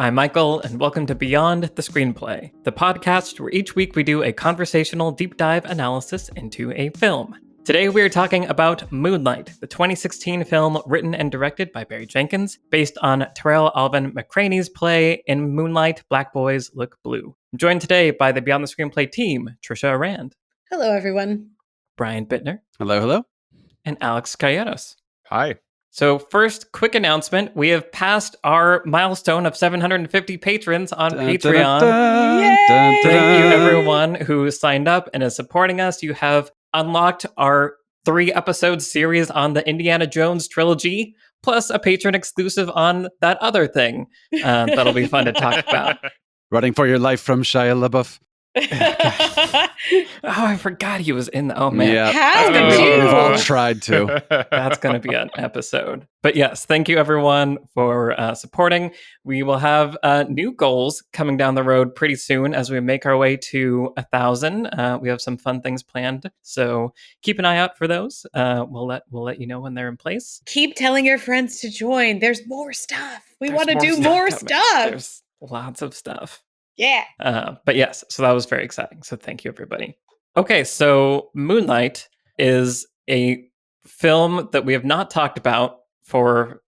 I'm Michael, and welcome to Beyond the Screenplay, the podcast where each week we do a conversational deep dive analysis into a film. Today we are talking about Moonlight, the 2016 film written and directed by Barry Jenkins, based on Terrell Alvin McCraney's play In Moonlight, Black Boys Look Blue. I'm joined today by the Beyond the Screenplay team, Trisha Arand. Hello, everyone. Brian Bittner. Hello. And Alex Calleros. Hi. So first, quick announcement. We have passed our milestone of 750 patrons on Patreon. Thank you, everyone who signed up and is supporting us. You have unlocked our 3-episode series on the Indiana Jones trilogy, plus a patron exclusive on that other thing. That'll be fun to talk about. Running for your life from Shia LaBeouf. I forgot he was in the... Oh, man. Yeah. How did you? We've all tried to. That's going to be an episode. But yes, thank you, everyone, for supporting. We will have new goals coming down the road pretty soon as we make our way to 1,000. We have some fun things planned, so keep an eye out for those. We'll let you know when they're in place. Keep telling your friends to join. There's more stuff. We want to do more stuff. There's lots of stuff. Yeah. But yes, so that was very exciting. So thank you, everybody. Okay, so Moonlight is a film that we have not talked about for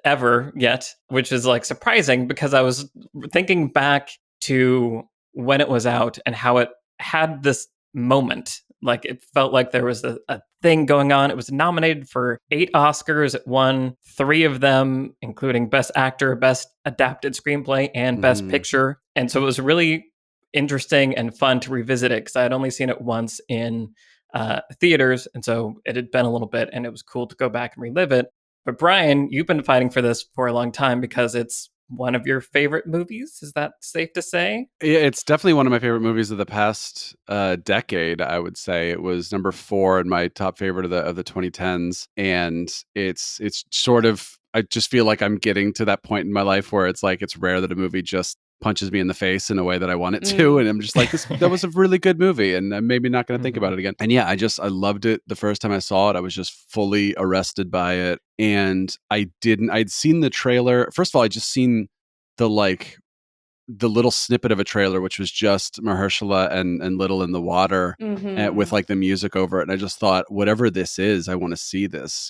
ever yet, which is like surprising because I was thinking back to when it was out and how it had this moment. Like it felt like there was a thing going on. It was nominated for 8 Oscars. It won 3 of them, including Best Actor, Best Adapted Screenplay, and Best Picture. And so it was really interesting and fun to revisit it because I had only seen it once in theaters. And so it had been a little bit and it was cool to go back and relive it. But Brian, you've been fighting for this for a long time because it's one of your favorite movies. Is that safe to say? Yeah, it's definitely one of my favorite movies of the past decade, I would say. It was number 4 in my top favorite of the 2010s. And it's sort of, I just feel like I'm getting to that point in my life where it's like, it's rare that a movie just punches me in the face in a way that I want it to. And I'm just like, that was a really good movie. And I'm maybe not going to think about it again. And yeah, I loved it. The first time I saw it, I was just fully arrested by it. And I'd seen the trailer. First of all, I'd just seen the little snippet of a trailer, which was just Mahershala and Little in the water with like the music over it. And I just thought, whatever this is, I want to see this,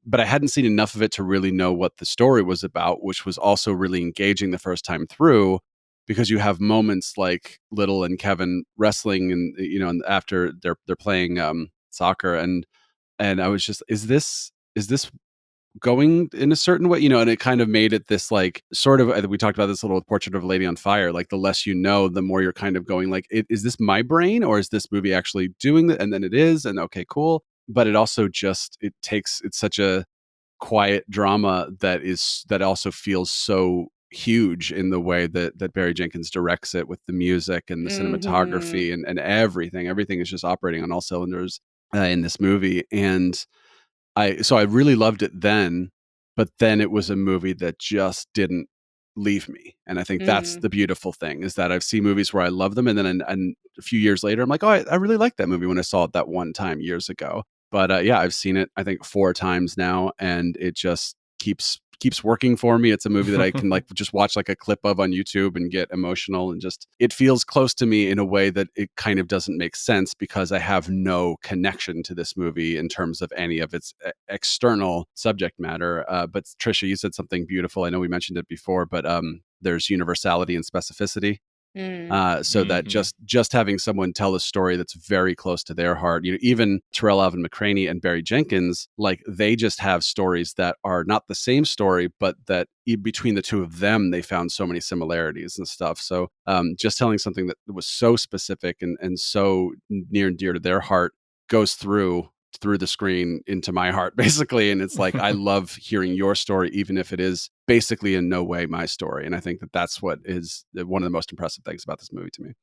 but I hadn't seen enough of it to really know what the story was about, which was also really engaging the first time through, because you have moments like Little and Kevin wrestling and after they're playing soccer. And I was just, is this going in a certain way, and it kind of made it this like sort of, we talked about this little Portrait of a Lady on Fire, like the less you know, the more you're kind of going like, is this my brain or is this movie actually doing that? And then it is, and okay, cool. But it also just, it's such a quiet drama that also feels so huge in the way that Barry Jenkins directs it, with the music and the cinematography and everything is just operating on all cylinders in this movie. And I really loved it then, but then it was a movie that just didn't leave me. And I think that's the beautiful thing, is that I've seen movies where I love them, and then and a few years later, I'm like, oh, I really liked that movie when I saw it that one time years ago. But yeah, I've seen it, I think 4 times now, and it just keeps working for me. It's a movie that I can like just watch like a clip of on YouTube and get emotional, and just, it feels close to me in a way that it kind of doesn't make sense because I have no connection to this movie in terms of any of its external subject matter. But Trisha, you said something beautiful. I know we mentioned it before, but there's universality and specificity. So that just having someone tell a story that's very close to their heart, even Terrell Alvin McCraney and Barry Jenkins, like they just have stories that are not the same story, but that between the two of them, they found so many similarities and stuff. So just telling something that was so specific and so near and dear to their heart goes through the screen into my heart, basically. And it's like, I love hearing your story, even if it is basically in no way my story. And I think that's what is one of the most impressive things about this movie to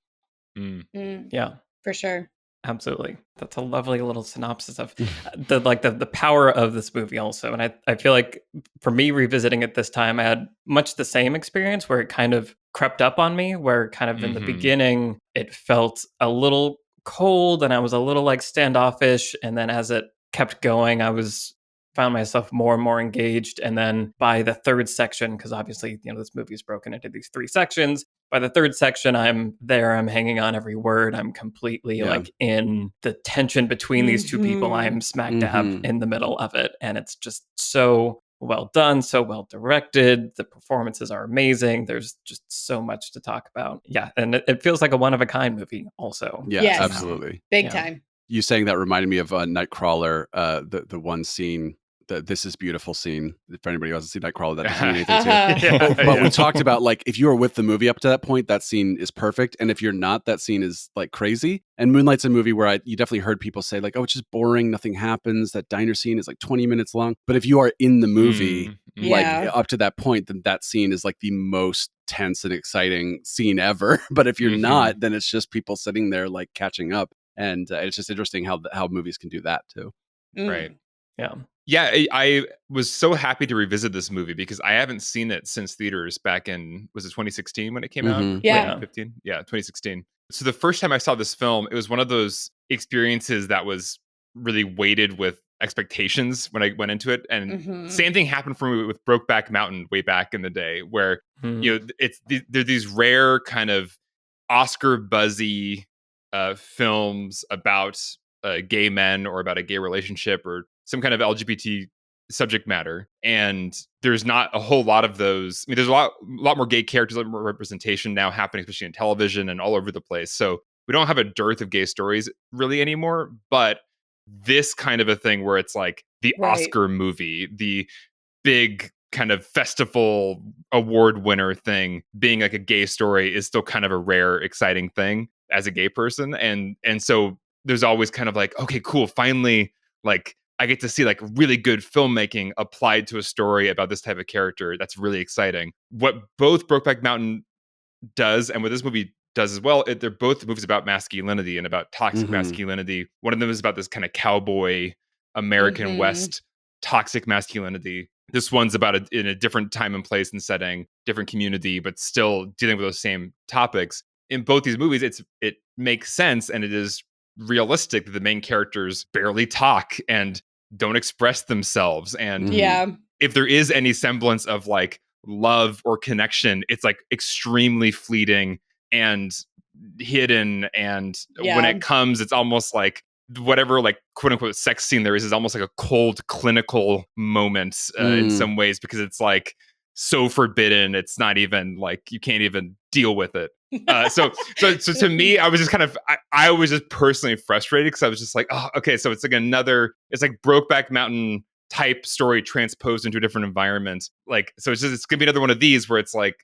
me. Yeah, for sure. Absolutely. That's a lovely little synopsis of the power of this movie also. And I feel like for me revisiting it this time, I had much the same experience where it kind of crept up on me, where kind of in the beginning, it felt a little cold and I was a little like standoffish. And then as it kept going, I found myself more and more engaged. And then by the third section, because obviously, this movie is broken into these 3 sections. By the third section, I'm there. I'm hanging on every word. I'm completely like in the tension between these two people. I'm smack dab in the middle of it. And it's just so well done, so well directed. The performances are amazing. There's just so much to talk about. Yeah. And it feels like a one-of-a-kind movie also. Yeah, Yes. absolutely. Big time. You saying that reminded me of Nightcrawler, the one scene, the "This Is Beautiful" scene. If anybody hasn't seen Nightcrawler, that doesn't mean anything to you. But we talked about, like, if you were with the movie up to that point, that scene is perfect, and if you're not, that scene is like crazy. And Moonlight's a movie where you definitely heard people say like, "Oh, it's just boring, nothing happens." That diner scene is like 20 minutes long. But if you are in the movie, like up to that point, then that scene is like the most tense and exciting scene ever. But if you're not, then it's just people sitting there like catching up. And it's just interesting how movies can do that too. Right. Yeah. Yeah, I was so happy to revisit this movie because I haven't seen it since theaters back in, was it 2016 when it came out? Yeah. 2015? Yeah, 2016. So the first time I saw this film, it was one of those experiences that was really weighted with expectations when I went into it. And same thing happened for me with Brokeback Mountain way back in the day, where they're these rare kind of Oscar buzzy films about gay men or about a gay relationship or some kind of LGBT subject matter. And there's not a whole lot of those. I mean, there's a lot more gay characters, a lot more representation now happening, especially in television and all over the place. So we don't have a dearth of gay stories really anymore. But this kind of a thing where it's like the Oscar movie, the big kind of festival award winner thing being like a gay story is still kind of a rare, exciting thing as a gay person. And so there's always kind of like, okay, cool. Finally, like I get to see like really good filmmaking applied to a story about this type of character. That's really exciting. What both Brokeback Mountain does and what this movie does as well, they're both movies about masculinity and about toxic masculinity. One of them is about this kind of cowboy American West toxic masculinity. This one's about in a different time and place and setting, different community, but still dealing with those same topics. In both these movies, it makes sense and it is realistic that the main characters barely talk and don't express themselves. And if there is any semblance of like love or connection, it's like extremely fleeting and hidden. And when it comes, it's almost like whatever like quote unquote sex scene there is almost like a cold clinical moment in some ways, because it's like so forbidden. It's not even like you can't even deal with it. So to me, I was just kind of I was just personally frustrated because I was just like, oh, okay, so it's like it's like Brokeback Mountain type story transposed into a different environment. Like, so it's gonna be another one of these where it's like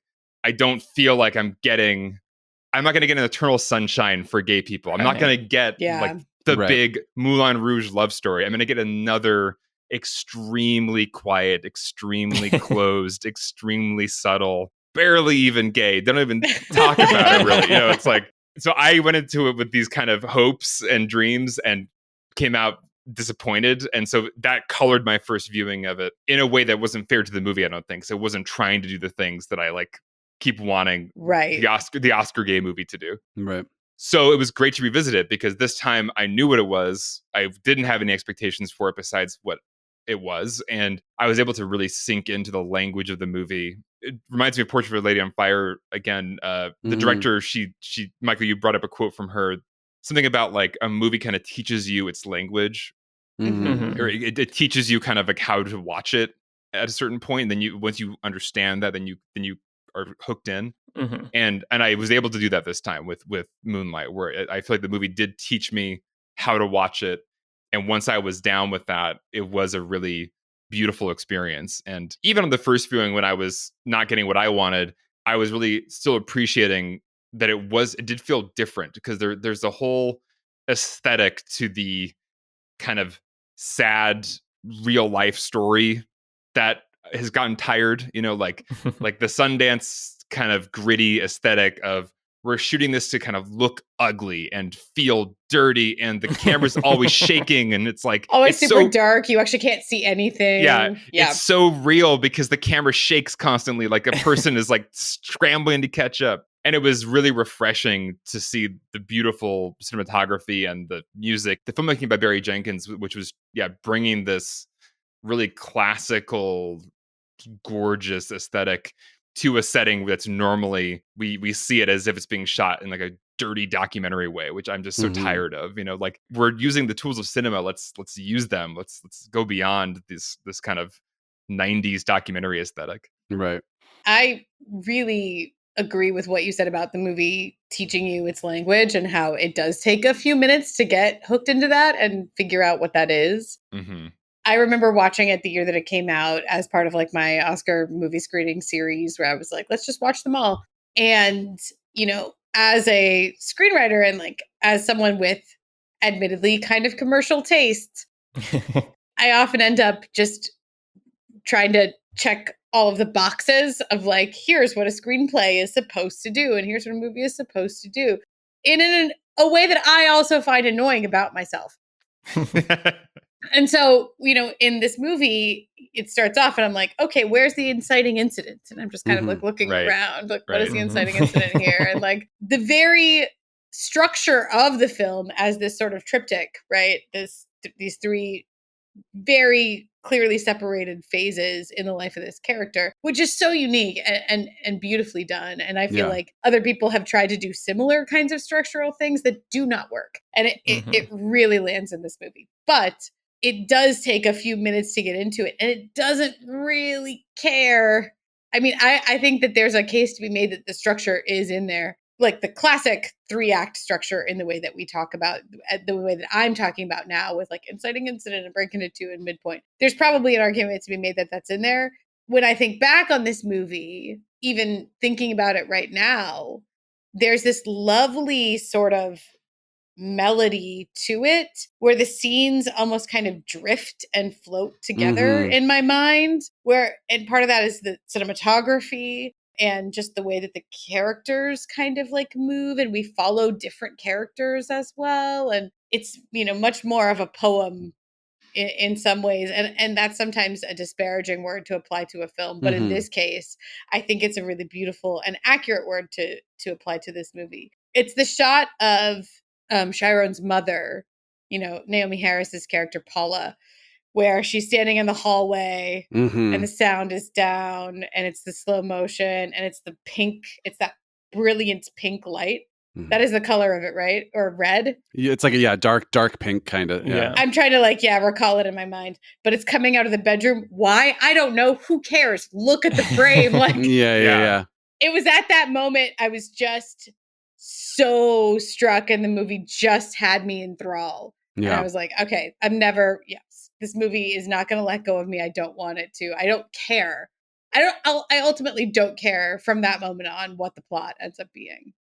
I don't feel like I'm not gonna get an Eternal Sunshine for gay people. I'm not gonna get like the big Moulin Rouge love story. I'm gonna get another extremely quiet, extremely closed, extremely subtle, barely even gay. Don't even talk about it really. It's like, so I went into it with these kind of hopes and dreams and came out disappointed. And so that colored my first viewing of it in a way that wasn't fair to the movie, I don't think. So it wasn't trying to do the things that I like keep wanting the Oscar gay movie to do. Right. So it was great to revisit it because this time I knew what it was. I didn't have any expectations for it besides what it was. And I was able to really sink into the language of the movie. It reminds me of Portrait of a Lady on Fire. Again, the director, she, Michael, you brought up a quote from her, something about like a movie kind of teaches you its language, or it teaches you kind of like how to watch it at a certain point. And then once you understand that, then you are hooked in. And I was able to do that this time with Moonlight, where I feel like the movie did teach me how to watch it. And once I was down with that, it was a really beautiful experience. And even on the first viewing, when I was not getting what I wanted, I was really still appreciating that it did feel different, because there's a whole aesthetic to the kind of sad real life story that has gotten tired, like the Sundance kind of gritty aesthetic of we're shooting this to kind of look ugly and feel dirty, and the camera's always shaking, and it's like always super dark. You actually can't see anything. Yeah, it's so real because the camera shakes constantly, like a person is like scrambling to catch up. And it was really refreshing to see the beautiful cinematography and the music, the filmmaking by Barry Jenkins, which was bringing this really classical, gorgeous aesthetic to a setting that's normally we see it as if it's being shot in like a dirty documentary way, which I'm just so tired of. Like, we're using the tools of cinema. Let's use them. Let's go beyond this kind of 90s documentary aesthetic. Right. I really agree with what you said about the movie teaching you its language and how it does take a few minutes to get hooked into that and figure out what that is. Mm-hmm. I remember watching it the year that it came out as part of like my Oscar movie screening series where I was like, let's just watch them all. And, as a screenwriter and like as someone with admittedly kind of commercial tastes, I often end up just trying to check all of the boxes of like, here's what a screenplay is supposed to do, and here's what a movie is supposed to do in a way that I also find annoying about myself. And so, in this movie, it starts off and I'm like, okay, where's the inciting incident? And I'm just kind of like looking around, like, what is the inciting incident here? And like the very structure of the film as this sort of triptych, right? These three very clearly separated phases in the life of this character, which is so unique and beautifully done. And I feel like other people have tried to do similar kinds of structural things that do not work. And it really lands in this movie. But it does take a few minutes to get into it, and it doesn't really care. I mean, I think that there's a case to be made that the structure is in there, like the classic 3-act structure in the way that we talk about, the way that I'm talking about now with like inciting incident and breaking it to and midpoint. There's probably an argument to be made that that's in there. When I think back on this movie, even thinking about it right now, there's this lovely sort of melody to it where the scenes almost kind of drift and float together in my mind, and part of that is the cinematography and just the way that the characters kind of like move, and we follow different characters as well, and it's much more of a poem in some ways, and that's sometimes a disparaging word to apply to a film, but in this case I think it's a really beautiful and accurate word to apply to this movie. It's the shot of Chiron's mother, Naomi Harris's character Paula, where she's standing in the hallway and the sound is down and it's the slow motion and it's the pink, it's that brilliant pink light. That is the color of it, right? Or red? Yeah, it's like a dark pink kind of. Yeah. I'm trying to recall it in my mind, but it's coming out of the bedroom. Why? I don't know. Who cares? Look at the frame. Yeah. It was at that moment I was just so struck, and the movie just had me in thrall. Yeah. And I was like, okay, this movie is not going to let go of me. I don't want it to. I don't care. I ultimately don't care from that moment on what the plot ends up being.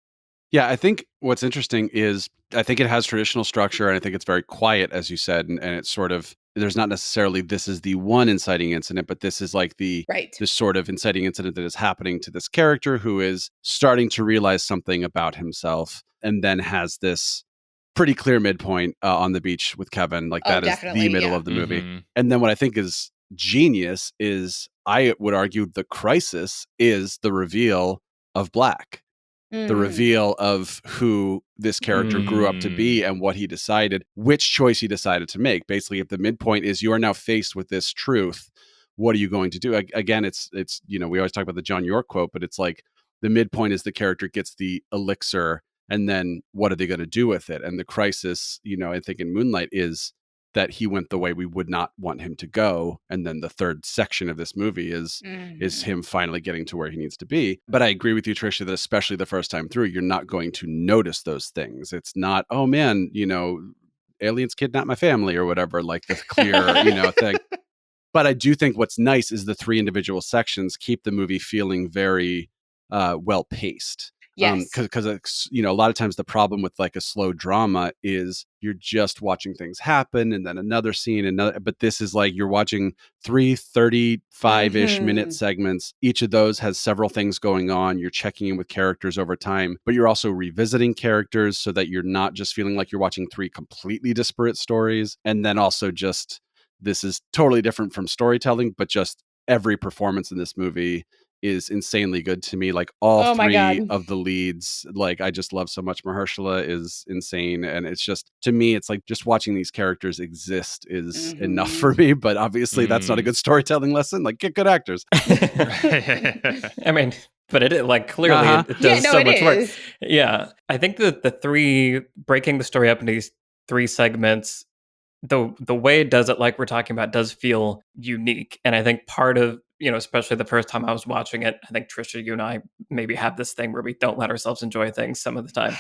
Yeah, I think what's interesting is I think it has traditional structure, and I think it's very quiet, as you said, and it's sort of, there's not necessarily this is the one inciting incident, but this is like this sort of inciting incident that is happening to this character who is starting to realize something about himself, and then has this pretty clear midpoint on the beach with Kevin. Like that is the middle of the movie. And then what I think is genius is, I would argue, the crisis is the reveal of Black. The reveal of who this character grew up to be and what he decided, which choice he decided to make. Basically, if the midpoint is you are now faced with this truth, what are you going to do? Again, it's we always talk about the John York quote, but it's like the midpoint is the character gets the elixir, and then what are they going to do with it? And the crisis, I think in Moonlight is that he went the way we would not want him to go. And then the third section of this movie is him finally getting to where he needs to be. But I agree with you, Tricia, that especially the first time through, you're not going to notice those things. It's not, oh man, aliens kidnapped my family or whatever, like the clear, thing. But I do think what's nice is the 3 individual sections keep the movie feeling very well paced. Yes. Because a lot of times the problem with like a slow drama is you're just watching things happen and then another scene, but this is like you're watching 3 35-ish minute segments. Each of those has several things going on. You're checking in with characters over time, but you're also revisiting characters so that you're not just feeling like you're watching 3 completely disparate stories. And then also just, this is totally different from storytelling, but just every performance in this movie is insanely good to me. Like all Oh my three God. of the leads, like I just love so much. Mahershala is insane. And it's just, to me, it's like just watching these characters exist is enough for me. But obviously that's not a good storytelling lesson. Like, get good actors. I mean, but it like clearly it does so much work. Yeah. I think that the three, breaking the story up into these three segments, the way it does it, like we're talking about, does feel unique. And I think part of, especially the first time I was watching it, I think Trisha, you and I maybe have this thing where we don't let ourselves enjoy things some of the time.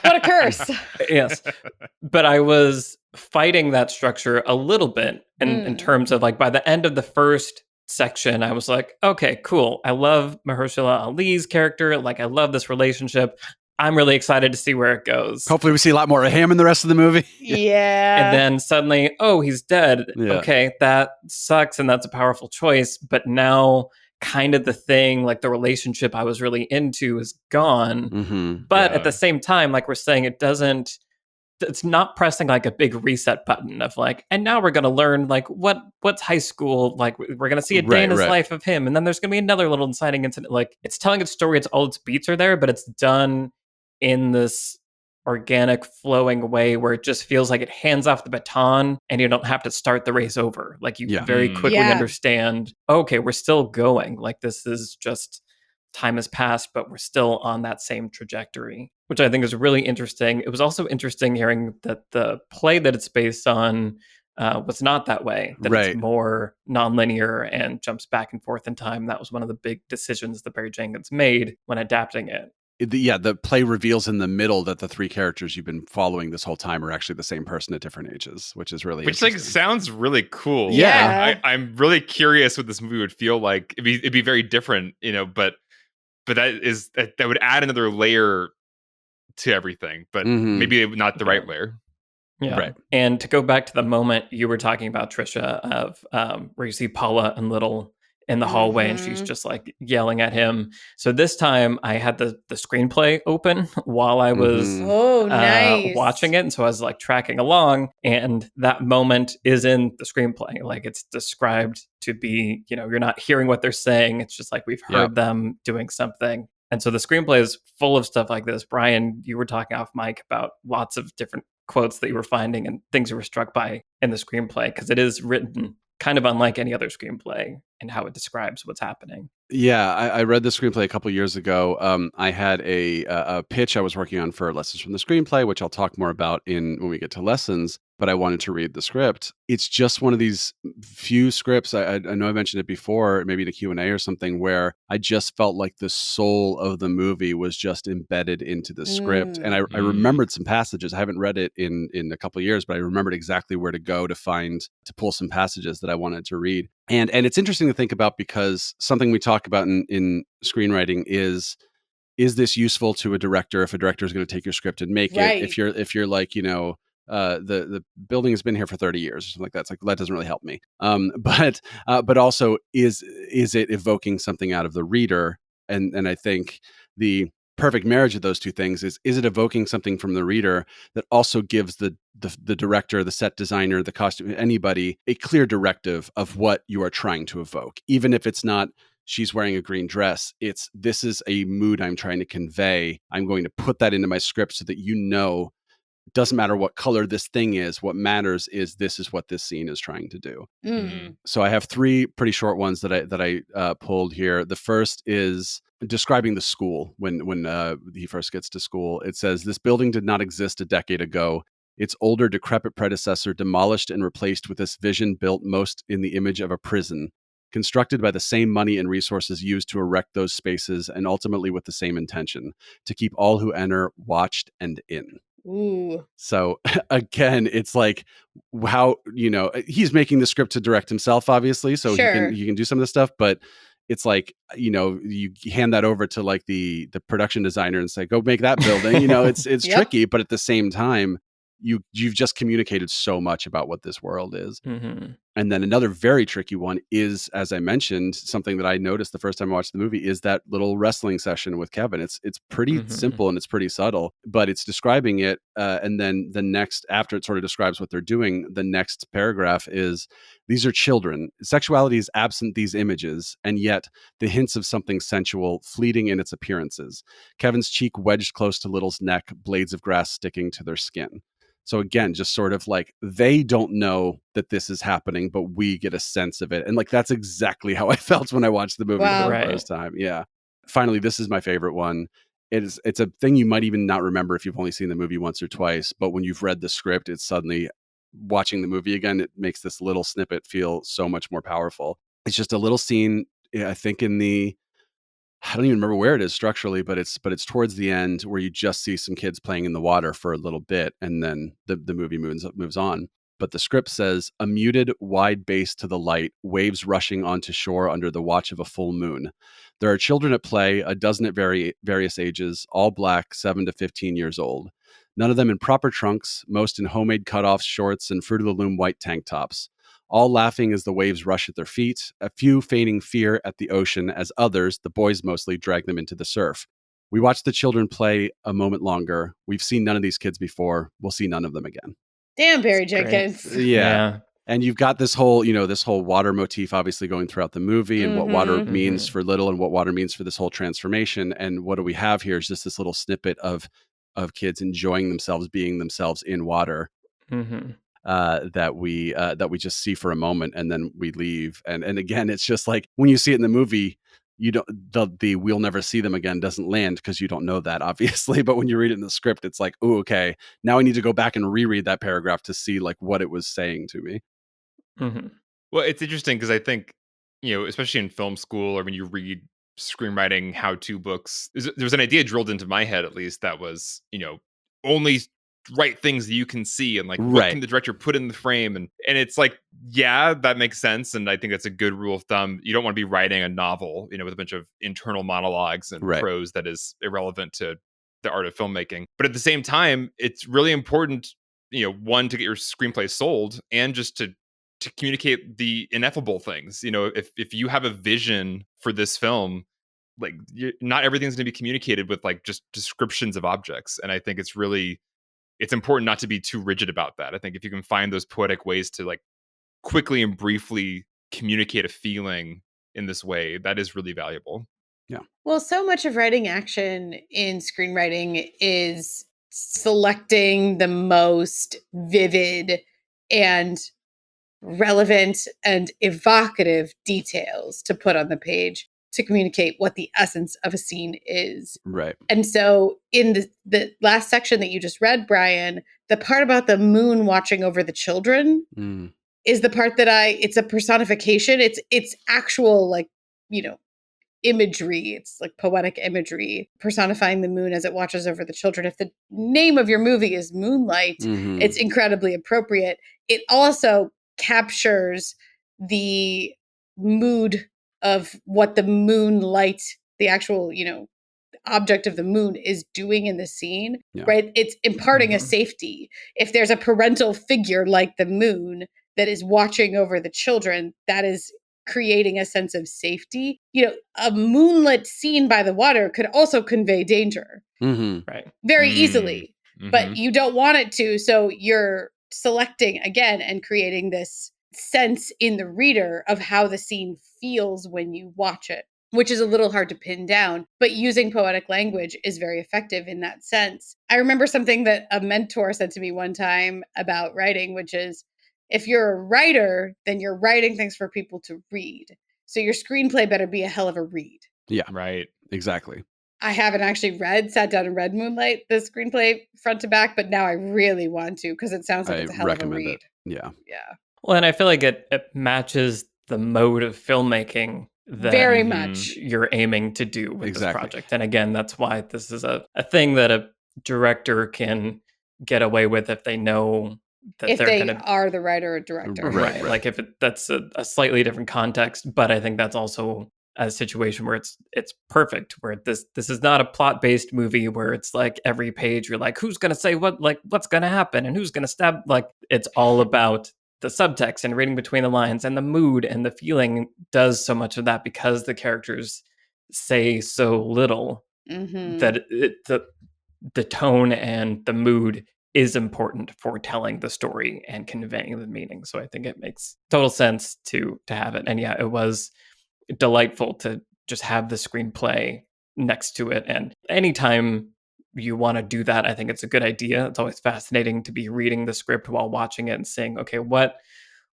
What a curse. Yes. But I was fighting that structure a little bit in terms of like, by the end of the first section, I was like, okay, cool. I love Mahershala Ali's character. Like, I love this relationship. I'm really excited to see where it goes. Hopefully we see a lot more of him in the rest of the movie. Yeah. And then suddenly, oh, he's dead. Yeah. Okay, that sucks, and that's a powerful choice. But now kind of the thing, like the relationship I was really into is gone. But at the same time, like we're saying, it's not pressing like a big reset button of like, and now we're going to learn like what's high school. Like we're going to see a day in his life of him. And then there's going to be another little inciting incident. Like it's telling its story. It's all its beats are there, but it's done in this organic flowing way where it just feels like it hands off the baton and you don't have to start the race over. Like you very quickly understand, okay, we're still going. Like this is just time has passed, but we're still on that same trajectory, which I think is really interesting. It was also interesting hearing that the play that it's based on was not that way, that it's more nonlinear and jumps back and forth in time. That was one of the big decisions that Barry Jenkins made when adapting it. The play reveals in the middle that the three characters you've been following this whole time are actually the same person at different ages, which is really like sounds really cool. Yeah. I'm really curious what this movie would feel like. It'd be very different, but that would add another layer to everything, but maybe not the right layer. Yeah. Right. And to go back to the moment you were talking about, Trisha, of where you see Paula and Little in the hallway and she's just like yelling at him. So this time I had the screenplay open while I was watching it. And so I was like tracking along, and that moment is in the screenplay. Like it's described to be, you're not hearing what they're saying. It's just like we've heard them doing something. And so the screenplay is full of stuff like this. Brian, you were talking off mic about lots of different quotes that you were finding and things you were struck by in the screenplay, because it is written kind of unlike any other screenplay and how it describes what's happening. Yeah, I read the screenplay a couple years ago. I had a pitch I was working on for Lessons from the Screenplay, which I'll talk more about when we get to lessons, but I wanted to read the script. It's just one of these few scripts, I know I mentioned it before, maybe in a Q&A or something, where I just felt like the soul of the movie was just embedded into the script. And I remembered some passages. I haven't read it in a couple of years, but I remembered exactly where to go to pull some passages that I wanted to read. And it's interesting to think about, because something we talk about in screenwriting is this useful to a director if a director is going to take your script and make it? If you're like, the building has been here for 30 years or something like that. It's like, that doesn't really help me. But also is it evoking something out of the reader? And I think the perfect marriage of those two things is it evoking something from the reader that also gives the director, the set designer, the costume, anybody, a clear directive of what you are trying to evoke. Even if it's not she's wearing a green dress, this is a mood I'm trying to convey. I'm going to put that into my script so that it doesn't matter what color this thing is. What matters is this is what this scene is trying to do. So I have three pretty short ones that I pulled here. The first is describing the school when he first gets to school. It says, "This building did not exist a decade ago. Its older, decrepit predecessor demolished and replaced with this vision built most in the image of a prison, constructed by the same money and resources used to erect those spaces, and ultimately with the same intention, to keep all who enter watched and in." Ooh. So again, it's like how, he's making the script to direct himself, obviously, so he can do some of this stuff, but it's like, you hand that over to like the production designer and say, go make that building. It's tricky, but at the same time, you've just communicated so much about what this world is. Mm-hmm. And then another very tricky one is, as I mentioned, something that I noticed the first time I watched the movie is that little wrestling session with Kevin. It's pretty Mm-hmm. simple and it's pretty subtle, but it's describing it. And then the next, after it sort of describes what they're doing, the next paragraph is, these are children. Sexuality is absent these images, and yet the hints of something sensual, fleeting in its appearances. Kevin's cheek wedged close to Little's neck, blades of grass sticking to their skin. So again, just sort of like they don't know that this is happening, but we get a sense of it. And like that's exactly how I felt when I watched the movie Wow. for the Right. first time. Yeah. Finally, this is my favorite one. It's a thing you might even not remember if you've only seen the movie once or twice, but when you've read the script, it's suddenly watching the movie again, it makes this little snippet feel so much more powerful. It's just a little scene, I think I don't even remember where it is structurally, but it's towards the end where you just see some kids playing in the water for a little bit, and then the movie moves on. But the script says, a muted, wide base to the light, waves rushing onto shore under the watch of a full moon. There are children at play, a dozen at various ages, all black, 7 to 15 years old. None of them in proper trunks, most in homemade cutoffs, shorts, and Fruit of the Loom white tank tops. All laughing as the waves rush at their feet, a few feigning fear at the ocean as others, the boys mostly, drag them into the surf. We watch the children play a moment longer. We've seen none of these kids before. We'll see none of them again. Damn, Barry It's great. Jenkins. Yeah. And you've got this whole water motif obviously going throughout the movie, and what water Mhm. means for Little and what water means for this whole transformation. And what do we have here is just this little snippet of kids enjoying themselves, being themselves in water. Mm-hmm. That we just see for a moment and then we leave. And again, it's just like when you see it in the movie, you don't the we'll never see them again doesn't land because you don't know that, obviously. But when you read it in the script, it's like, oh, okay, now I need to go back and reread that paragraph to see like what it was saying to me. Mm-hmm. Well, it's interesting because I think, especially in film school or when you read screenwriting how-to books, there's an idea drilled into my head, at least, that was, only write things that you can see and like what Right. can the director put in the frame, and it's like, yeah, that makes sense, and I think that's a good rule of thumb. You don't want to be writing a novel, with a bunch of internal monologues and Right. prose that is irrelevant to the art of filmmaking. But at the same time, it's really important, one, to get your screenplay sold, and just to communicate the ineffable things. If you have a vision for this film, like not everything's going to be communicated with like just descriptions of objects. And I think it's important not to be too rigid about that. I think if you can find those poetic ways to like quickly and briefly communicate a feeling in this way, that is really valuable. Yeah. Well, so much of writing action in screenwriting is selecting the most vivid and relevant and evocative details to put on the page to communicate what the essence of a scene is. Right. And so in the last section that you just read, Brian, the part about the moon watching over the children is the part that it's a personification. It's actual, like, imagery. It's like poetic imagery personifying the moon as it watches over the children. If the name of your movie is Moonlight, it's incredibly appropriate. It also captures the mood of what the moonlight, the actual, object of the moon, is doing in the scene, right? It's imparting a safety. If there's a parental figure like the moon that is watching over the children, that is creating a sense of safety. A moonlit scene by the water could also convey danger, right? Very easily, Mm-hmm. but you don't want it to. So you're selecting again and creating this sense in the reader of how the scene feels when you watch it, which is a little hard to pin down, but using poetic language is very effective in that sense. I remember something that a mentor said to me one time about writing, which is, if you're a writer, then you're writing things for people to read. So your screenplay better be a hell of a read. Yeah. Right. Exactly. I haven't actually sat down and read Moonlight, the screenplay front to back, but now I really want to because it sounds like it's a hell of a read. It. Yeah. Yeah. Well, and I feel like it matches the mode of filmmaking that Very much you're aiming to do with Exactly. this project. And again, that's why this is a thing that a director can get away with if they know that if they're they going to are the writer or director. right. Like if that's a slightly different context, but I think that's also a situation where it's perfect, where this is not a plot-based movie where it's like every page you're like, who's gonna say what, like what's gonna happen and who's gonna stab, like it's all about the subtext and reading between the lines, and the mood and the feeling does so much of that because the characters say so little that the tone and the mood is important for telling the story and conveying the meaning. So I think it makes total sense to have it. And yeah, it was delightful to just have the screenplay next to it. And anytime you want to do that, I think it's a good idea. It's always fascinating to be reading the script while watching it and saying, okay, what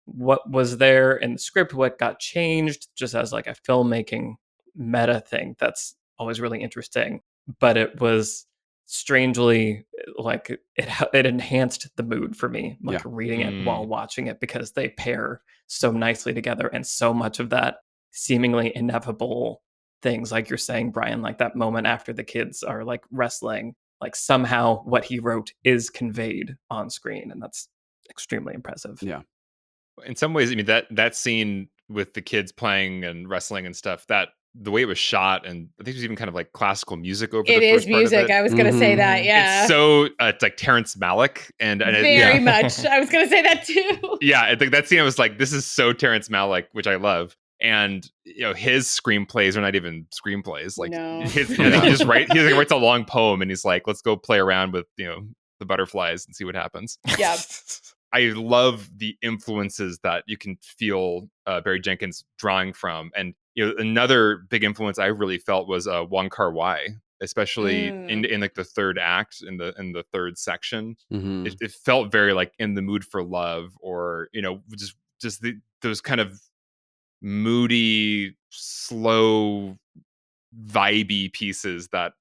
was there in the script, what got changed, just as like a filmmaking meta thing. That's always really interesting. But it was strangely like it enhanced the mood for me, like reading it while watching it, because they pair so nicely together. And so much of that seemingly ineffable things, like you're saying, Brian, like that moment after the kids are like wrestling, like somehow what he wrote is conveyed on screen, and that's extremely impressive. Yeah. In some ways, I mean, that scene with the kids playing and wrestling and stuff, that the way it was shot, and I think there's even kind of like classical music over it the first is music. part of it. I was going to say that. Yeah. It's so it's like Terrence Malick, and very much. I was going to say that too. Yeah, I think that scene, I was like, this is so Terrence Malick, which I love. And his screenplays are not even screenplays. Like he writes a long poem, and he's like, let's go play around with the butterflies and see what happens. Yeah. I love the influences that you can feel Barry Jenkins drawing from. And another big influence I really felt was Wong Kar-wai, especially in like the third act, in the third section. It felt very like In the Mood for Love, or just those kind of moody, slow, vibey pieces that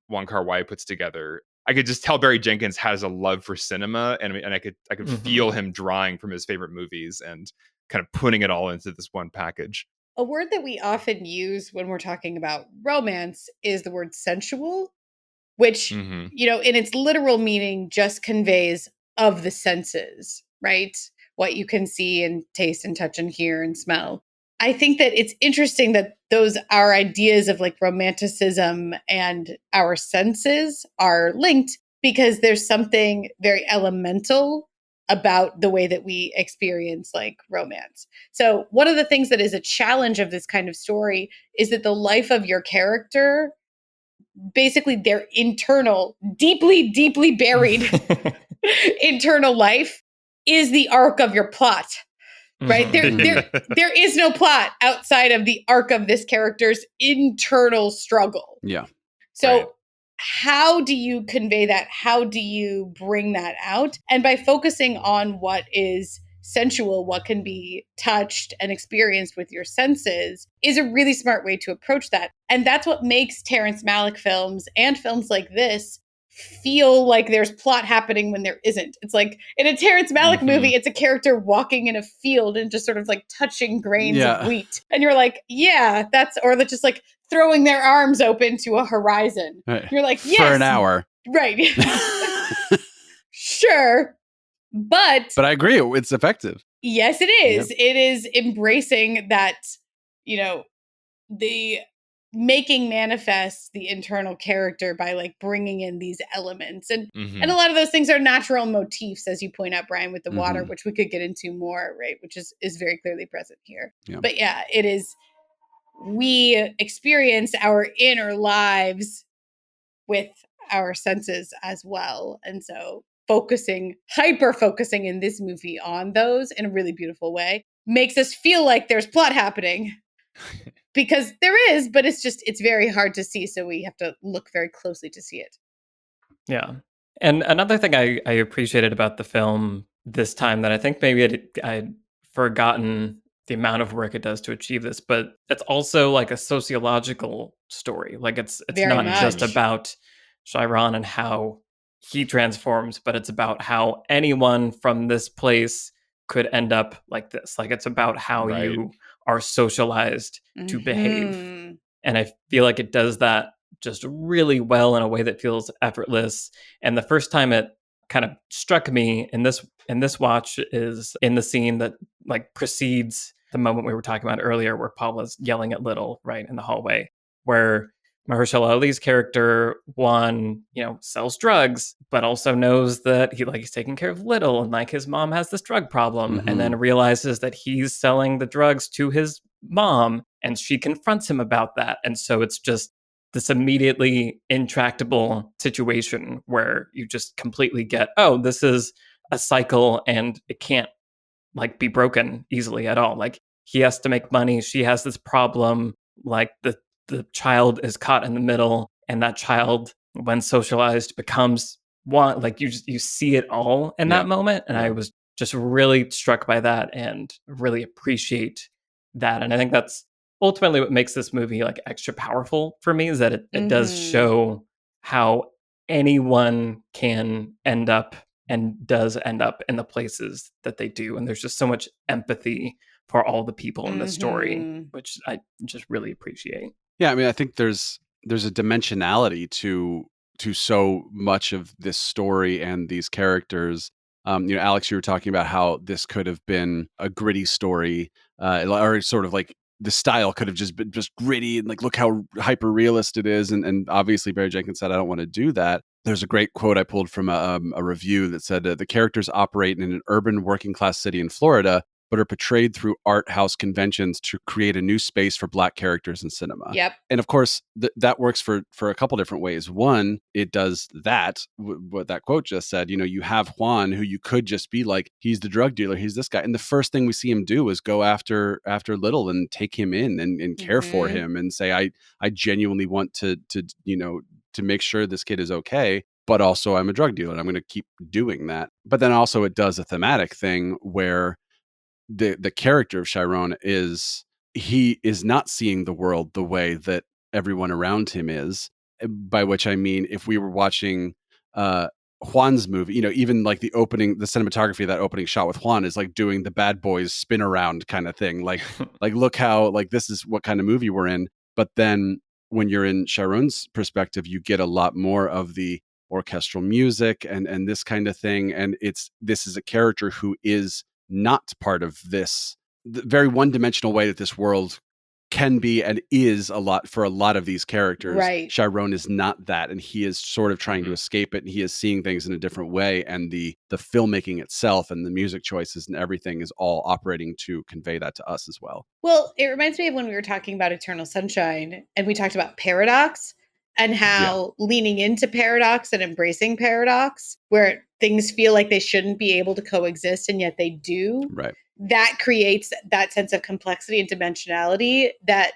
Wong Kar-wai puts together. I could just tell Barry Jenkins has a love for cinema, and I could feel him drawing from his favorite movies and kind of putting it all into this one package. A word that we often use when we're talking about romance is the word sensual, which, in its literal meaning just conveys of the senses, right? What you can see and taste and touch and hear and smell. I think that it's interesting that our ideas of like romanticism and our senses are linked, because there's something very elemental about the way that we experience like romance. So one of the things that is a challenge of this kind of story is that the life of your character, basically their internal, deeply, deeply buried internal life, is the arc of your plot. Right? There is no plot outside of the arc of this character's internal struggle. Yeah. So how do you convey that? How do you bring that out? And by focusing on what is sensual, what can be touched and experienced with your senses, is a really smart way to approach that. And that's what makes Terrence Malick films and films like this feel like there's plot happening when there isn't. It's like in a Terrence Malick movie, it's a character walking in a field and just sort of like touching grains of wheat. And you're like, yeah, or they're just like throwing their arms open to a horizon. Right. You're like, yes. For an hour. Right. Sure. But I agree. It's effective. Yes, it is. Yep. It is embracing that, the making manifest the internal character by like bringing in these elements, and a lot of those things are natural motifs, as you point out, Brian, with the water, which we could get into more, right, which is very clearly present here. But it is, we experience our inner lives with our senses as well, and so hyper focusing in this movie on those in a really beautiful way makes us feel like there's plot happening. Because there is, but it's very hard to see. So we have to look very closely to see it. Yeah. And another thing I appreciated about the film this time, that I think maybe I'd forgotten the amount of work it does to achieve this, but it's also like a sociological story. Like it's not just about Chiron and how he transforms, but it's about how anyone from this place could end up like this. Like it's about how you are socialized to behave. And I feel like it does that just really well in a way that feels effortless. And the first time it kind of struck me in this watch is in the scene that like precedes the moment we were talking about earlier where Paul was yelling at Little, right, in the hallway, where Mahershala Ali's character, one, sells drugs, but also knows that he's taking care of Little, and like his mom has this drug problem, and then realizes that he's selling the drugs to his mom, and she confronts him about that. And so it's just this immediately intractable situation where you just completely get, oh, this is a cycle and it can't be broken easily at all. Like, he has to make money, she has this problem, like the child is caught in the middle, and that child, when socialized, becomes one. Like, you see it all in that moment, and I was just really struck by that and really appreciate that. And I think that's ultimately what makes this movie extra powerful for me, is that it does show how anyone can end up and does end up in the places that they do. And there's just so much empathy for all the people in the story, which I just really appreciate. Yeah, I mean, I think there's a dimensionality to so much of this story and these characters. Alex, you were talking about how this could have been a gritty story, or sort of like the style could have just been just gritty and look how hyper realist it is. And obviously Barry Jenkins said, I don't want to do that. There's a great quote I pulled from a review that said, the characters operate in an urban working class city in Florida, but are portrayed through art house conventions to create a new space for Black characters in cinema. Yep. And of course, that works for a couple different ways. One, it does that, what that quote just said. You have Juan, who you could just be like, he's the drug dealer, he's this guy. And the first thing we see him do is go after Little and take him in and care for him and say, I genuinely want to make sure this kid is okay. But also I'm a drug dealer and I'm going to keep doing that. But then also it does a thematic thing where the character of Chiron he is not seeing the world the way that everyone around him is. By which I mean, if we were watching Juan's movie, even the cinematography of that opening shot with Juan is doing the Bad Boys spin around kind of thing. Look how this is what kind of movie we're in. But then when you're in Chiron's perspective, you get a lot more of the orchestral music and this kind of thing. And this is a character who is not part of this very one-dimensional way that this world can be and is a lot for a lot of these characters. Right. Chiron is not that, and he is sort of trying to escape it, and he is seeing things in a different way, and the filmmaking itself and the music choices and everything is all operating to convey that to us as well. Well, it reminds me of when we were talking about Eternal Sunshine and we talked about paradox and how leaning into paradox and embracing paradox, where things feel like they shouldn't be able to coexist and yet they do. Right. That creates that sense of complexity and dimensionality that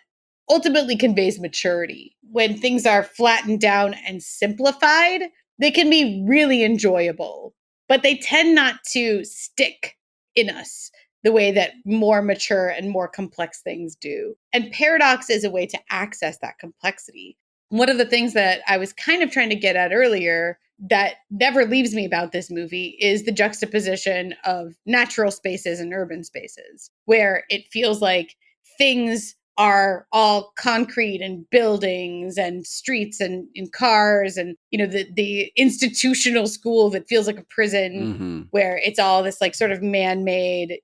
ultimately conveys maturity. When things are flattened down and simplified, they can be really enjoyable, but they tend not to stick in us the way that more mature and more complex things do. And paradox is a way to access that complexity. One of the things that I was kind of trying to get at earlier that never leaves me about this movie is the juxtaposition of natural spaces and urban spaces, where it feels like things are all concrete and buildings and streets and cars and, the institutional school that feels like a prison, where it's all this sort of man-made,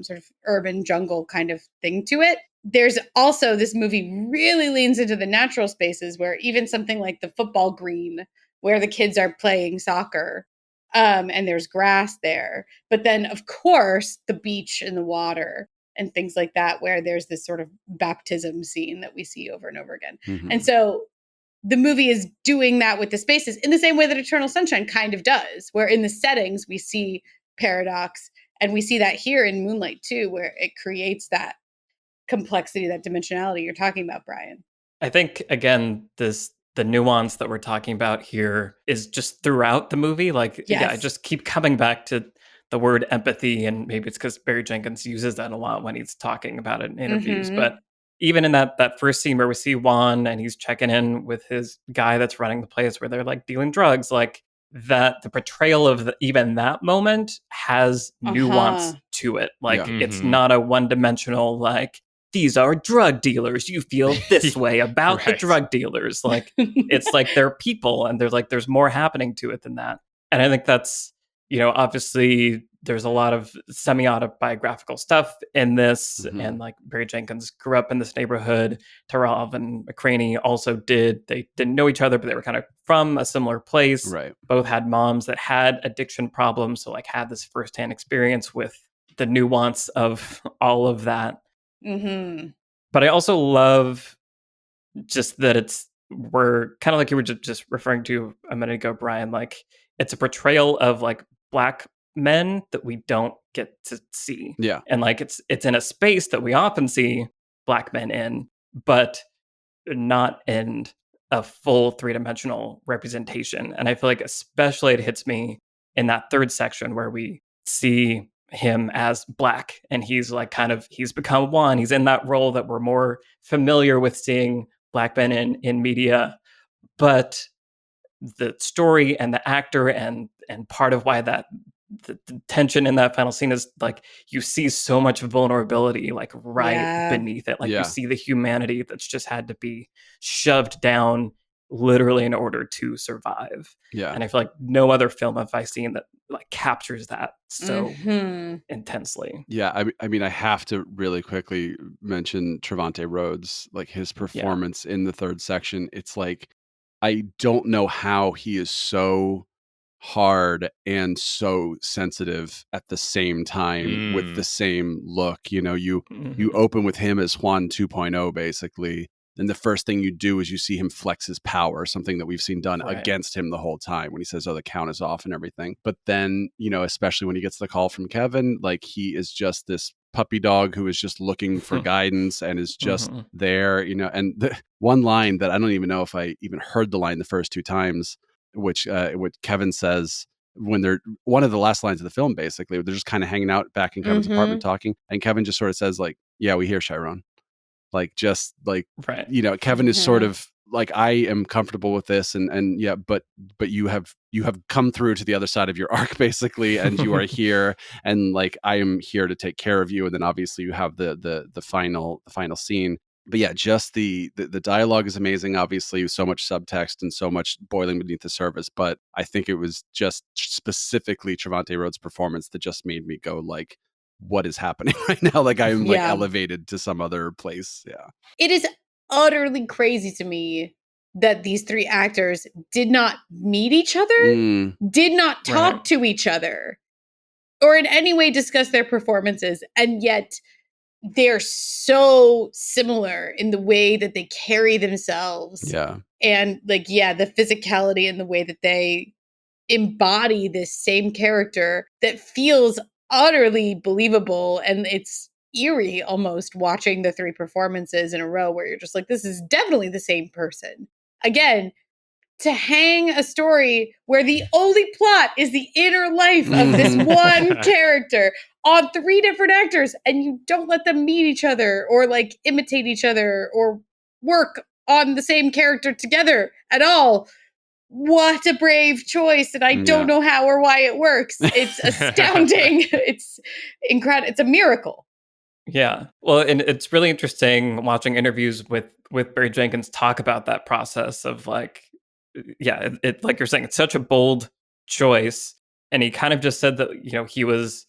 sort of urban jungle kind of thing to it. There's also, this movie really leans into the natural spaces, where even something like the football green where the kids are playing soccer, and there's grass there. But then, of course, the beach and the water and things like that, where there's this sort of baptism scene that we see over and over again. And so the movie is doing that with the spaces in the same way that Eternal Sunshine kind of does, where in the settings we see paradox, and we see that here in Moonlight too, where it creates that complexity, that dimensionality you're talking about, Brian. I think, again, the nuance that we're talking about here is just throughout the movie. I just keep coming back to the word empathy, and maybe it's because Barry Jenkins uses that a lot when he's talking about it in interviews. But even in that first scene where we see Juan and he's checking in with his guy that's running the place where they're dealing drugs, that the portrayal of even that moment has nuance to it. It's not a one-dimensional, these are drug dealers, you feel this way about the drug dealers. It's they're people, and there's more happening to it than that. And I think that's, obviously there's a lot of semi-autobiographical stuff in this. And like Barry Jenkins grew up in this neighborhood. Tarov and McCraney also did. They didn't know each other, but they were kind of from a similar place. Right. Both had moms that had addiction problems. So like had this firsthand experience with the nuance of all of that. But I also love just that we're kind of like you were just referring to a minute ago, Brian, like it's a portrayal of like Black men that we don't get to see. Yeah. And like it's in a space that we often see Black men in, but not in a full three-dimensional representation. And I feel like especially it hits me in that third section where we see him as Black and he's like he's become one. He's in that role that we're more familiar with seeing Black men in media. But the story and the actor and part of why that the tension in that final scene is like you see so much vulnerability like beneath it. Like you see the humanity that's just had to be shoved down literally in order to survive. Yeah. And I feel like no other film have I seen that like captures that so intensely. Yeah, I mean, I have to really quickly mention Trevante Rhodes, like his performance in the third section. It's like, I don't know how he is so hard and so sensitive at the same time with the same look. You know, you open with him as Juan 2.0, basically. And the first thing you do is you see him flex his power, something that we've seen done against him the whole time when he says, oh, the count is off and everything. But then, you know, especially when he gets the call from Kevin, like he is just this puppy dog who is just looking for guidance and is just there, you know. And the one line that I don't even know if I even heard the line the first two times, which Kevin says when they're one of the last lines of the film, basically, they're just kind of hanging out back in Kevin's apartment talking. And Kevin just sort of says like, yeah, we hear Chiron. Like, just like, you know, Kevin is sort of like, I am comfortable with this. And yeah, but you have come through to the other side of your arc, basically. And you are here and like, I am here to take care of you. And then obviously you have the final scene. But yeah, just the dialogue is amazing. Obviously, so much subtext and so much boiling beneath the surface. But I think it was just specifically Trevante Rhodes' performance that just made me go like, what is happening right now? Like I'm like elevated to some other place. Yeah. It is utterly crazy to me that these three actors did not meet each other, did not talk to each other, or in any way discuss their performances. And yet they're so similar in the way that they carry themselves. Yeah. And like, the physicality and the way that they embody this same character that feels utterly believable. And it's eerie almost watching the three performances in a row where you're just like, this is definitely the same person. Again, to hang a story where the only plot is the inner life of this one character on three different actors, and you don't let them meet each other or like imitate each other or work on the same character together at all. What a brave choice. And I don't know how or why it works. It's astounding. It's incredible. It's a miracle. Yeah. Well, and it's really interesting watching interviews with Barry Jenkins talk about that process of like, it like you're saying, it's such a bold choice. And he kind of just said that, you know, he was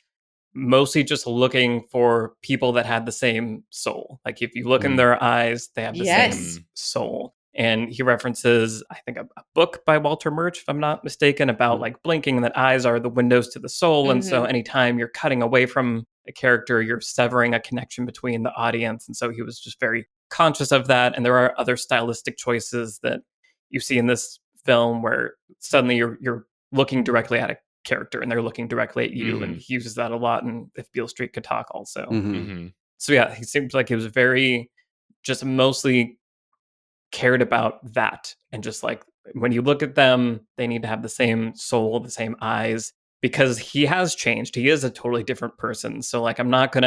mostly just looking for people that had the same soul. Like if you look in their eyes, they have the same soul. And he references, I think, a book by Walter Murch, if I'm not mistaken, about like blinking, that eyes are the windows to the soul. And so anytime you're cutting away from a character, you're severing a connection between the audience. And so he was just very conscious of that. And there are other stylistic choices that you see in this film where suddenly you're looking directly at a character and they're looking directly at you. And he uses that a lot. And If Beale Street Could Talk also. So yeah, he seems like he was very just mostly cared about that. And just like when you look at them, they need to have the same soul, the same eyes, because he has changed. He is a totally different person. So like, I'm not going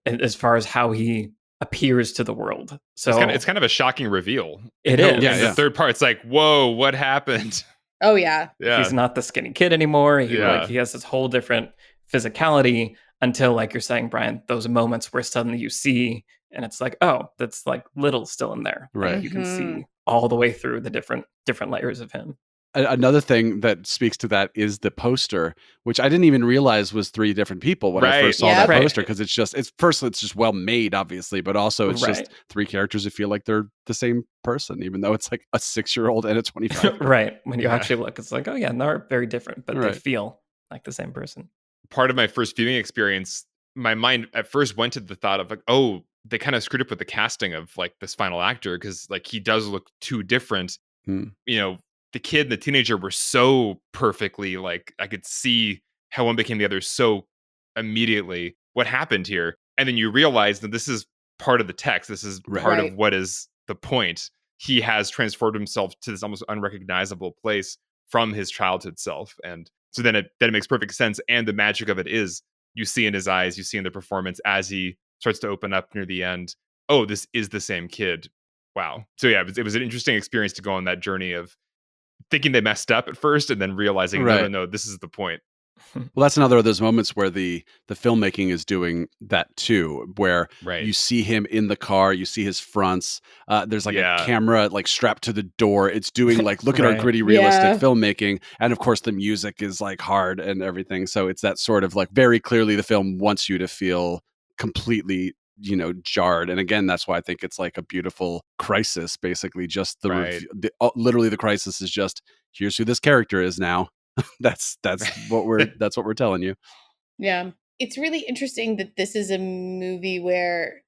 to, as far as how he appears to the world. So it's kind of a shocking reveal. It is. Yeah, the third part's like, whoa, what happened? Oh yeah. He's not the skinny kid anymore. He has this whole different physicality until, like you're saying, Brian, those moments where suddenly you see and it's like, oh, that's like little still in there. Right. Like you can see all the way through the different layers of him. Another thing that speaks to that is the poster, which I didn't even realize was 3 different people when I Right. first saw Yep. that Right. poster, because it's just well made, obviously, but also it's Right. just 3 characters who feel like they're the same person, even though it's like a 6-year-old and a 25-year-old. Right. When you Yeah. actually look, it's like, oh yeah, they're very different, but they Right. feel like the same person. Part of my first viewing experience, my mind at first went to the thought of like, oh, they kind of screwed up with the casting of like this final actor, because like he does look too different. Hmm. You know, the kid and the teenager were so perfectly, like I could see how one became the other so immediately. What happened here? And then you realize that this is part of the text. This is Right. part Right. of what is the point. He has transformed himself to this almost unrecognizable place from his childhood self. And so then it makes perfect sense. And the magic of it is you see in his eyes, you see in the performance as he starts to open up near the end. Oh, this is the same kid. Wow. So yeah, it was an interesting experience to go on that journey of thinking they messed up at first and then realizing, Right. no, this is the point. Well, that's another of those moments where the filmmaking is doing that too, where Right. you see him in the car, you see his fronts. There's like Yeah. a camera like strapped to the door. It's doing like, look at our Right. gritty, realistic Yeah. filmmaking, and of course the music is like hard and everything. So it's that sort of like very clearly the film wants you to feel completely, jarred. And again, that's why I think it's like a beautiful crisis. Basically, just the Right. literally the crisis is just here's who this character is now. that's what we're telling you. Yeah. It's really interesting that this is a movie where,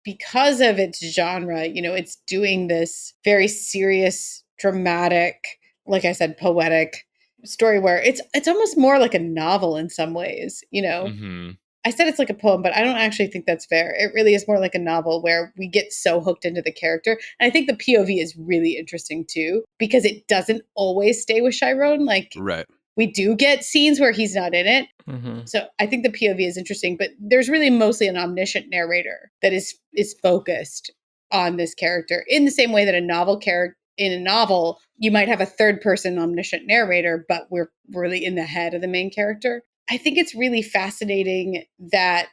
because of its genre, it's doing this very serious, dramatic, like I said, poetic story where it's almost more like a novel in some ways, Mm-hmm. I said it's like a poem, but I don't actually think that's fair. It really is more like a novel where we get so hooked into the character. And I think the POV is really interesting too, because it doesn't always stay with Chiron. Like, Right. we do get scenes where he's not in it. Mm-hmm. So I think the POV is interesting, but there's really mostly an omniscient narrator that is focused on this character in the same way that in a novel, you might have a third person omniscient narrator, but we're really in the head of the main character. I think it's really fascinating that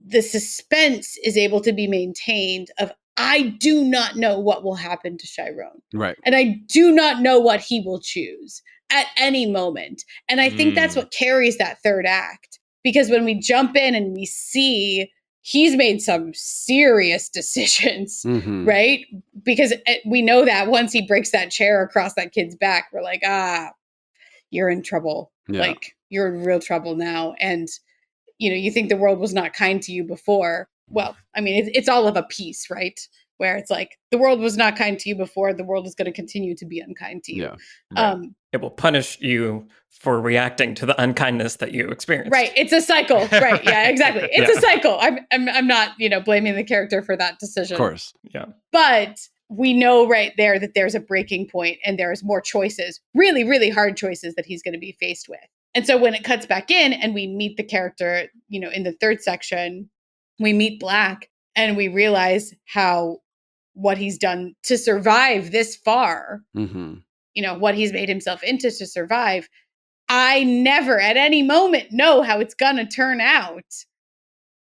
the suspense is able to be maintained of, I do not know what will happen to Chiron. Right. And I do not know what he will choose at any moment. And I think that's Mm. what carries that third act. Because when we jump in and we see he's made some serious decisions, Mhm. right? Because we know that once he breaks that chair across that kid's back, we're like, you're in trouble. Yeah. Like, you're in real trouble now. And, you think the world was not kind to you before. Well, I mean, it's all of a piece, right? Where it's like, the world was not kind to you before. The world is going to continue to be unkind to you. Yeah. Right. It will punish you for reacting to the unkindness that you experienced. Right. It's a cycle. Right. Yeah, exactly. It's Yeah. a cycle. I'm not, blaming the character for that decision. Of course. Yeah. But we know right there that there's a breaking point and there's more choices, really, really hard choices that he's going to be faced with. And so when it cuts back in and we meet the character, in the third section, we meet Black and we realize what he's done to survive this far, Mhm. What he's made himself into to survive. I never at any moment know how it's going to turn out.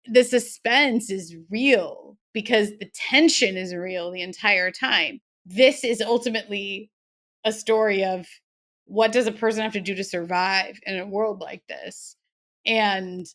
The suspense is real because the tension is real the entire time. This is ultimately a story of, what does a person have to do to survive in a world like this? And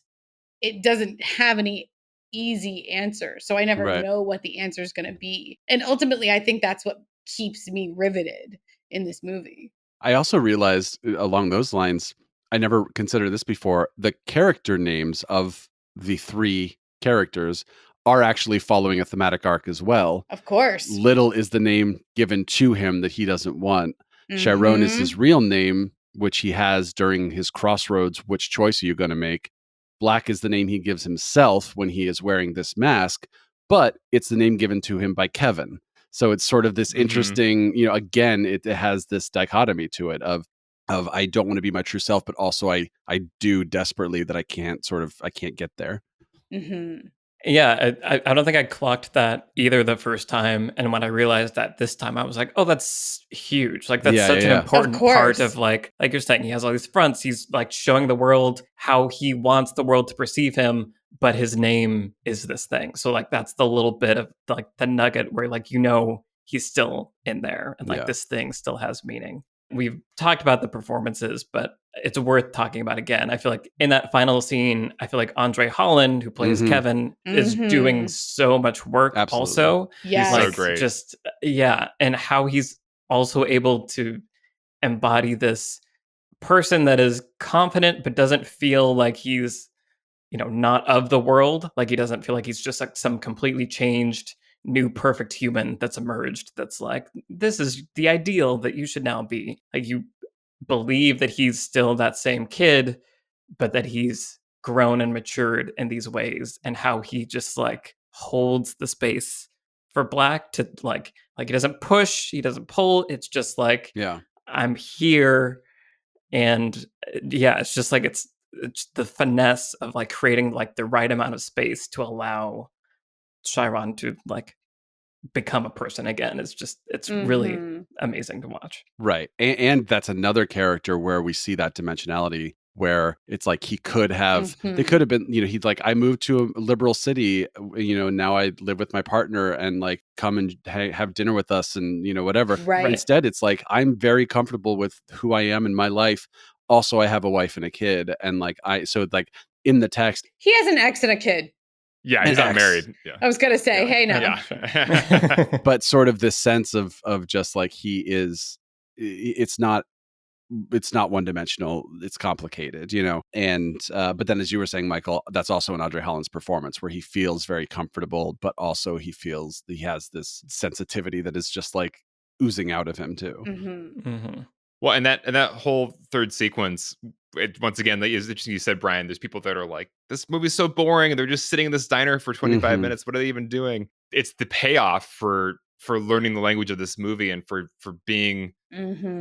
it doesn't have any easy answer. So I never Right. know what the answer is going to be. And ultimately, I think that's what keeps me riveted in this movie. I also realized along those lines, I never considered this before, the character names of the 3 characters are actually following a thematic arc as well. Of course. Little is the name given to him that he doesn't want. Chiron is his real name, which he has during his crossroads. Which choice are you going to make? Black is the name he gives himself when he is wearing this mask, but it's the name given to him by Kevin. So it's sort of this Mhm. interesting, again, it has this dichotomy to it of I don't want to be my true self, but also I do desperately that I can't get there. Mm-hmm. Yeah, I don't think I clocked that either the first time. And when I realized that this time, I was like, oh, that's huge. Like, that's Yeah, such yeah, an yeah. important Of part course. of like you're saying, he has all these fronts. He's like showing the world how he wants the world to perceive him, but his name is this thing. So like, that's the little bit of like the nugget where like, he's still in there and like Yeah. this thing still has meaning. We've talked about the performances, but it's worth talking about again. I feel like in that final scene, I feel like Andre Holland, who plays Kevin, is doing so much work Absolutely. also. Yes. He's so great. Just, and how he's also able to embody this person that is confident but doesn't feel like he's, not of the world. Like he doesn't feel like he's just like some completely changed new perfect human that's emerged, that's like, this is the ideal that you should now be. Like you believe that he's still that same kid, but that he's grown and matured in these ways, and how he just like holds the space for Black to like he doesn't push, he doesn't pull. It's just like, Yeah. I'm here. And it's just like it's the finesse of like creating like the right amount of space to allow Chiron to like become a person again. It's really amazing to watch. Right. And that's another character where we see that dimensionality, where it's like he could have, they could have been, he's like, I moved to a liberal city, now I live with my partner and like come and have dinner with us and, whatever. Right. Instead, it's like, I'm very comfortable with who I am in my life. Also, I have a wife and a kid. And like, so like in the text, He has an ex and a kid. Yeah, he's An not ex. married. Yeah. I was going to say, hey, no. Yeah. but sort of this sense of just like he is, it's not one dimensional, it's complicated, and but then as you were saying, Michael, that's also in Andre Holland's performance, where he feels very comfortable, but also he feels he has this sensitivity that is just like oozing out of him too. Well, and that whole third sequence, once again, is interesting. You said, Brian, there's people that are like, this movie's so boring, and they're just sitting in this diner for 25 minutes. What are they even doing? It's the payoff for learning the language of this movie, and for being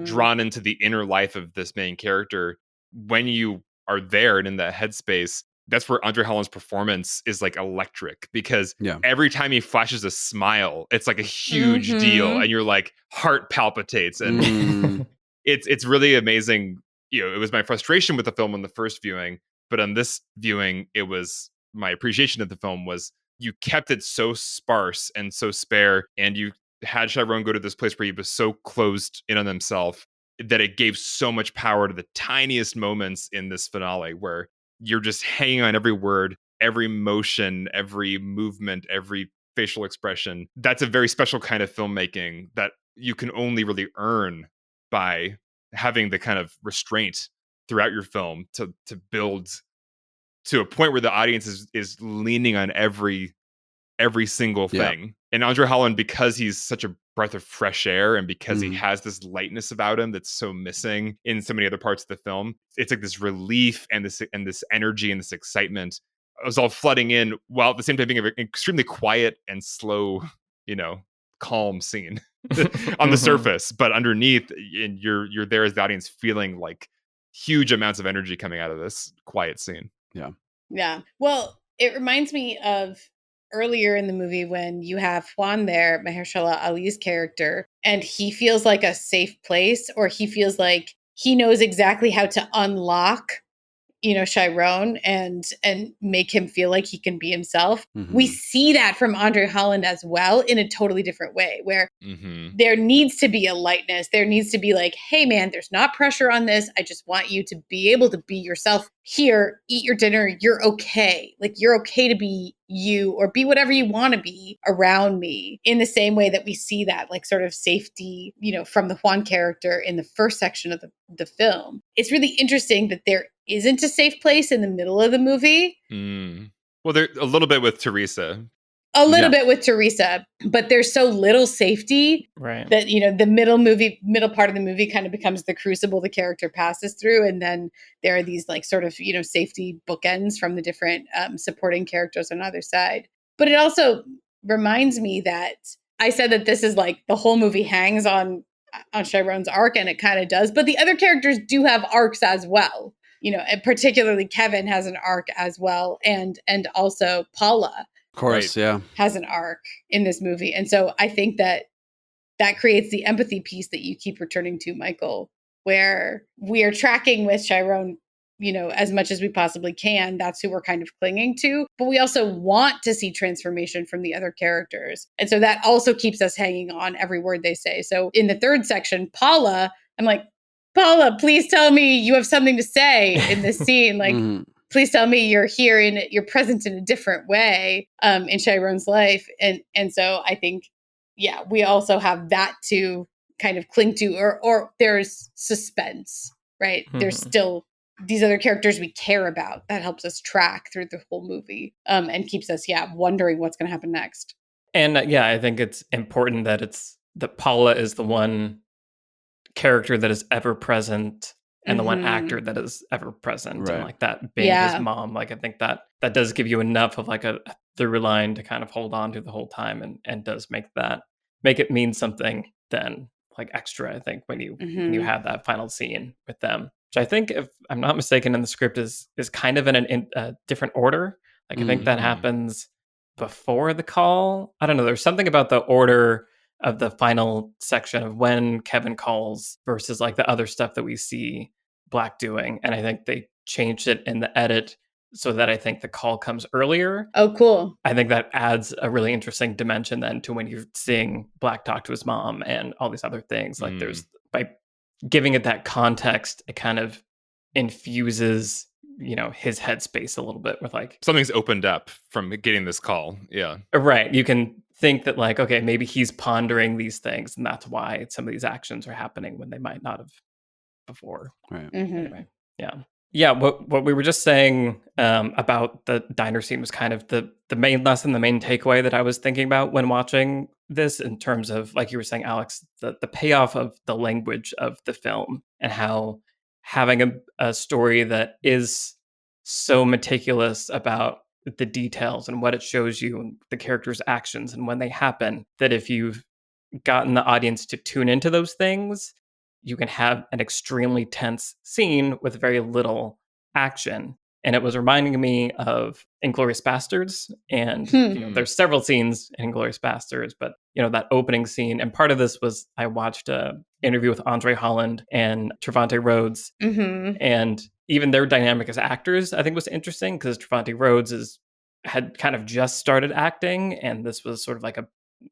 drawn into the inner life of this main character. When you are there and in that headspace, that's where Andre Holland's performance is like electric, because every time he flashes a smile, it's like a huge deal, and you're like, heart palpitates, and it's really amazing. It was my frustration with the film on the first viewing, but on this viewing, it was my appreciation of the film was you kept it so sparse and so spare, and you had Chiron go to this place where he was so closed in on himself that it gave so much power to the tiniest moments in this finale, where you're just hanging on every word, every motion, every movement, every facial expression. That's a very special kind of filmmaking that you can only really earn by having the kind of restraint throughout your film to build to a point where the audience is leaning on every single thing. And Andre Holland, because he's such a breath of fresh air, and because he has this lightness about him that's so missing in so many other parts of the film, it's like this relief and this energy and this excitement. It was all flooding in, while at the same time being an extremely quiet and slow, calm scene on the surface, but underneath, and you're there as the audience, feeling like huge amounts of energy coming out of this quiet scene. Yeah. Well, it reminds me of earlier in the movie when you have Juan there, Mahershala Ali's character, and he feels like a safe place, or he feels like he knows exactly how to unlock, Chiron and make him feel like he can be himself. We see that from Andre Holland as well, in a totally different way, where there needs to be a lightness. There needs to be like, hey man, there's not pressure on this. I just want you to be able to be yourself here, eat your dinner. You're okay. Like, you're okay to be you, or be whatever you want to be around me, in the same way that we see that like sort of safety, from the Juan character in the first section of the film. It's really interesting that there isn't a safe place in the middle of the movie. Well, there a little bit with Teresa. A little bit with Teresa, but there's so little safety right, that, the middle part of the movie kind of becomes the crucible the character passes through. And then there are these like sort of, safety bookends from the different supporting characters on either side. But it also reminds me that I said that this is like the whole movie hangs on Chiron's arc, and it kind of does. But the other characters do have arcs as well. And particularly Kevin has an arc as well. And also Paula, of course, has an arc in this movie. And so I think that creates the empathy piece that you keep returning to, Michael, where we are tracking with Chiron, as much as we possibly can. That's who we're kind of clinging to. But we also want to see transformation from the other characters. And so that also keeps us hanging on every word they say. So in the third section, Paula, I'm like, Paula, please tell me you have something to say in this scene. Like, please tell me you're here and you're present in a different way in Chiron's life. And so I think, yeah, we also have that to kind of cling to, or there's suspense, right? There's still these other characters we care about that helps us track through the whole movie and keeps us, wondering what's going to happen next. And I think it's important that Paula is the one character that is ever present and the one actor that is ever present, and like that being his mom. Like, I think that does give you enough of like a through line to kind of hold on to the whole time, and does make it mean something then, like extra, I think, when you have that final scene with them, which I think, if I'm not mistaken, in the script is kind of in a different order. Like, I think that happens before the call. I don't know. There's something about the order of the final section of when Kevin calls versus like the other stuff that we see Black doing. And I think they changed it in the edit so that I think the call comes earlier. Oh, cool. I think that adds a really interesting dimension then to when you're seeing Black talk to his mom and all these other things. Like, there's, by giving it that context, it kind of infuses, his headspace a little bit with like something's opened up from getting this call. Yeah. Right. You can think that like, okay, maybe he's pondering these things and that's why some of these actions are happening when they might not have before. Right. Anyway, yeah. What we were just saying about the diner scene was kind of the main lesson, the main takeaway that I was thinking about when watching this, in terms of, like you were saying, Alex, the payoff of the language of the film, and how having a story that is so meticulous about the details and what it shows you and the characters' actions and when they happen, that if you've gotten the audience to tune into those things, you can have an extremely tense scene with very little action. And it was reminding me of Inglourious Bastards. And there's several scenes in Inglourious Bastards, but that opening scene. And part of this was, I watched an interview with Andre Holland and Trevante Rhodes, and even their dynamic as actors, I think, was interesting, because Trevante Rhodes had kind of just started acting, and this was sort of like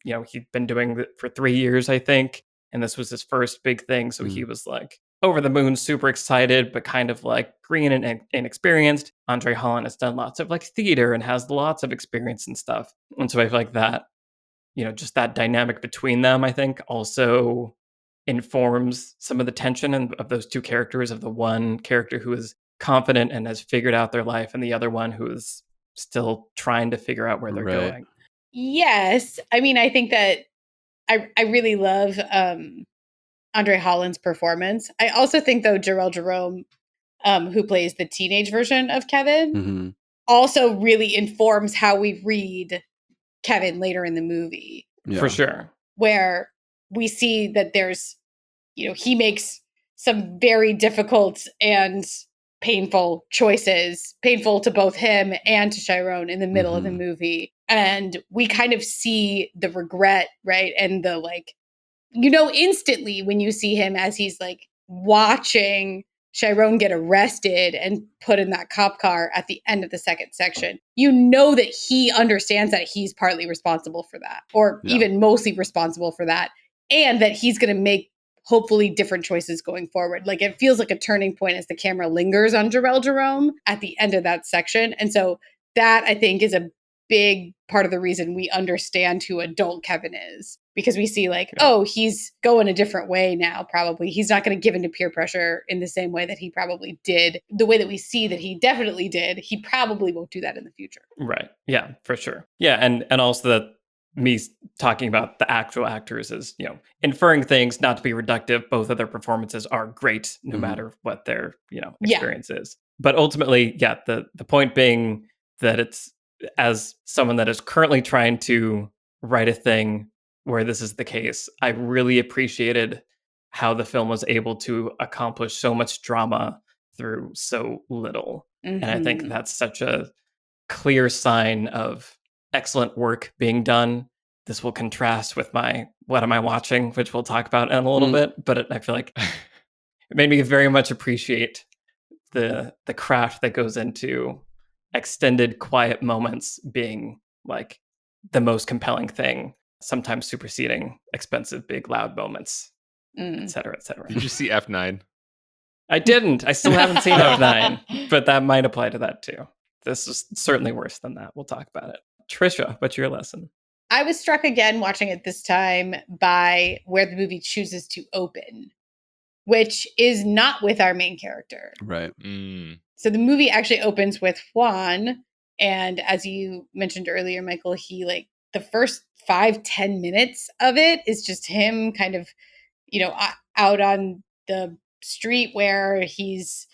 he'd been doing it for 3 years, I think, and this was his first big thing. So he was like over the moon, super excited, but kind of like green and inexperienced. Andre Holland has done lots of like theater and has lots of experience and stuff. And so I feel like that, just that dynamic between them, I think, also informs some of the tension of those two characters, of the one character who is confident and has figured out their life, and the other one who is still trying to figure out where they're going. Yes. I mean, I think that I really love Andre Holland's performance. I also think, though, Jarrell Jerome, who plays the teenage version of Kevin, also really informs how we read Kevin later in the movie. Yeah. For sure. Where we see that there's, he makes some very difficult and painful choices, painful to both him and to Chiron in the middle of the movie. And we kind of see the regret, right? And the like, instantly when you see him as he's like watching Chiron get arrested and put in that cop car at the end of the second section, that he understands that he's partly responsible for that, or even mostly responsible for that, and that he's going to make hopefully different choices going forward. Like, it feels like a turning point as the camera lingers on Jarrell Jerome at the end of that section. And so that, I think, is a big part of the reason we understand who adult Kevin is, because we see like, oh, he's going a different way now. Probably he's not going to give into peer pressure in the same way that he probably did, the way that we see that he definitely did. He probably won't do that in the future. Right. Yeah, for sure. Yeah. And also that me talking about the actual actors is, inferring things, not to be reductive. Both of their performances are great, no matter what their, experience is. But ultimately, the point being that it's, as someone that is currently trying to write a thing where this is the case, I really appreciated how the film was able to accomplish so much drama through so little. And I think that's such a clear sign of excellent work being done. This will contrast with my What Am I Watching, which we'll talk about in a little bit, but I feel like it made me very much appreciate the craft that goes into extended quiet moments being like the most compelling thing, sometimes superseding expensive, big, loud moments, et cetera, et cetera. Did you see F9? I didn't. I still haven't seen F9, but that might apply to that too. This is certainly worse than that. We'll talk about it. Trisha, what's your lesson? I was struck again watching it this time by where the movie chooses to open, which is not with our main character. Right. So the movie actually opens with Juan. And as you mentioned earlier, Michael, he like the first 5-10 minutes of it is just him kind of, out on the street where he's,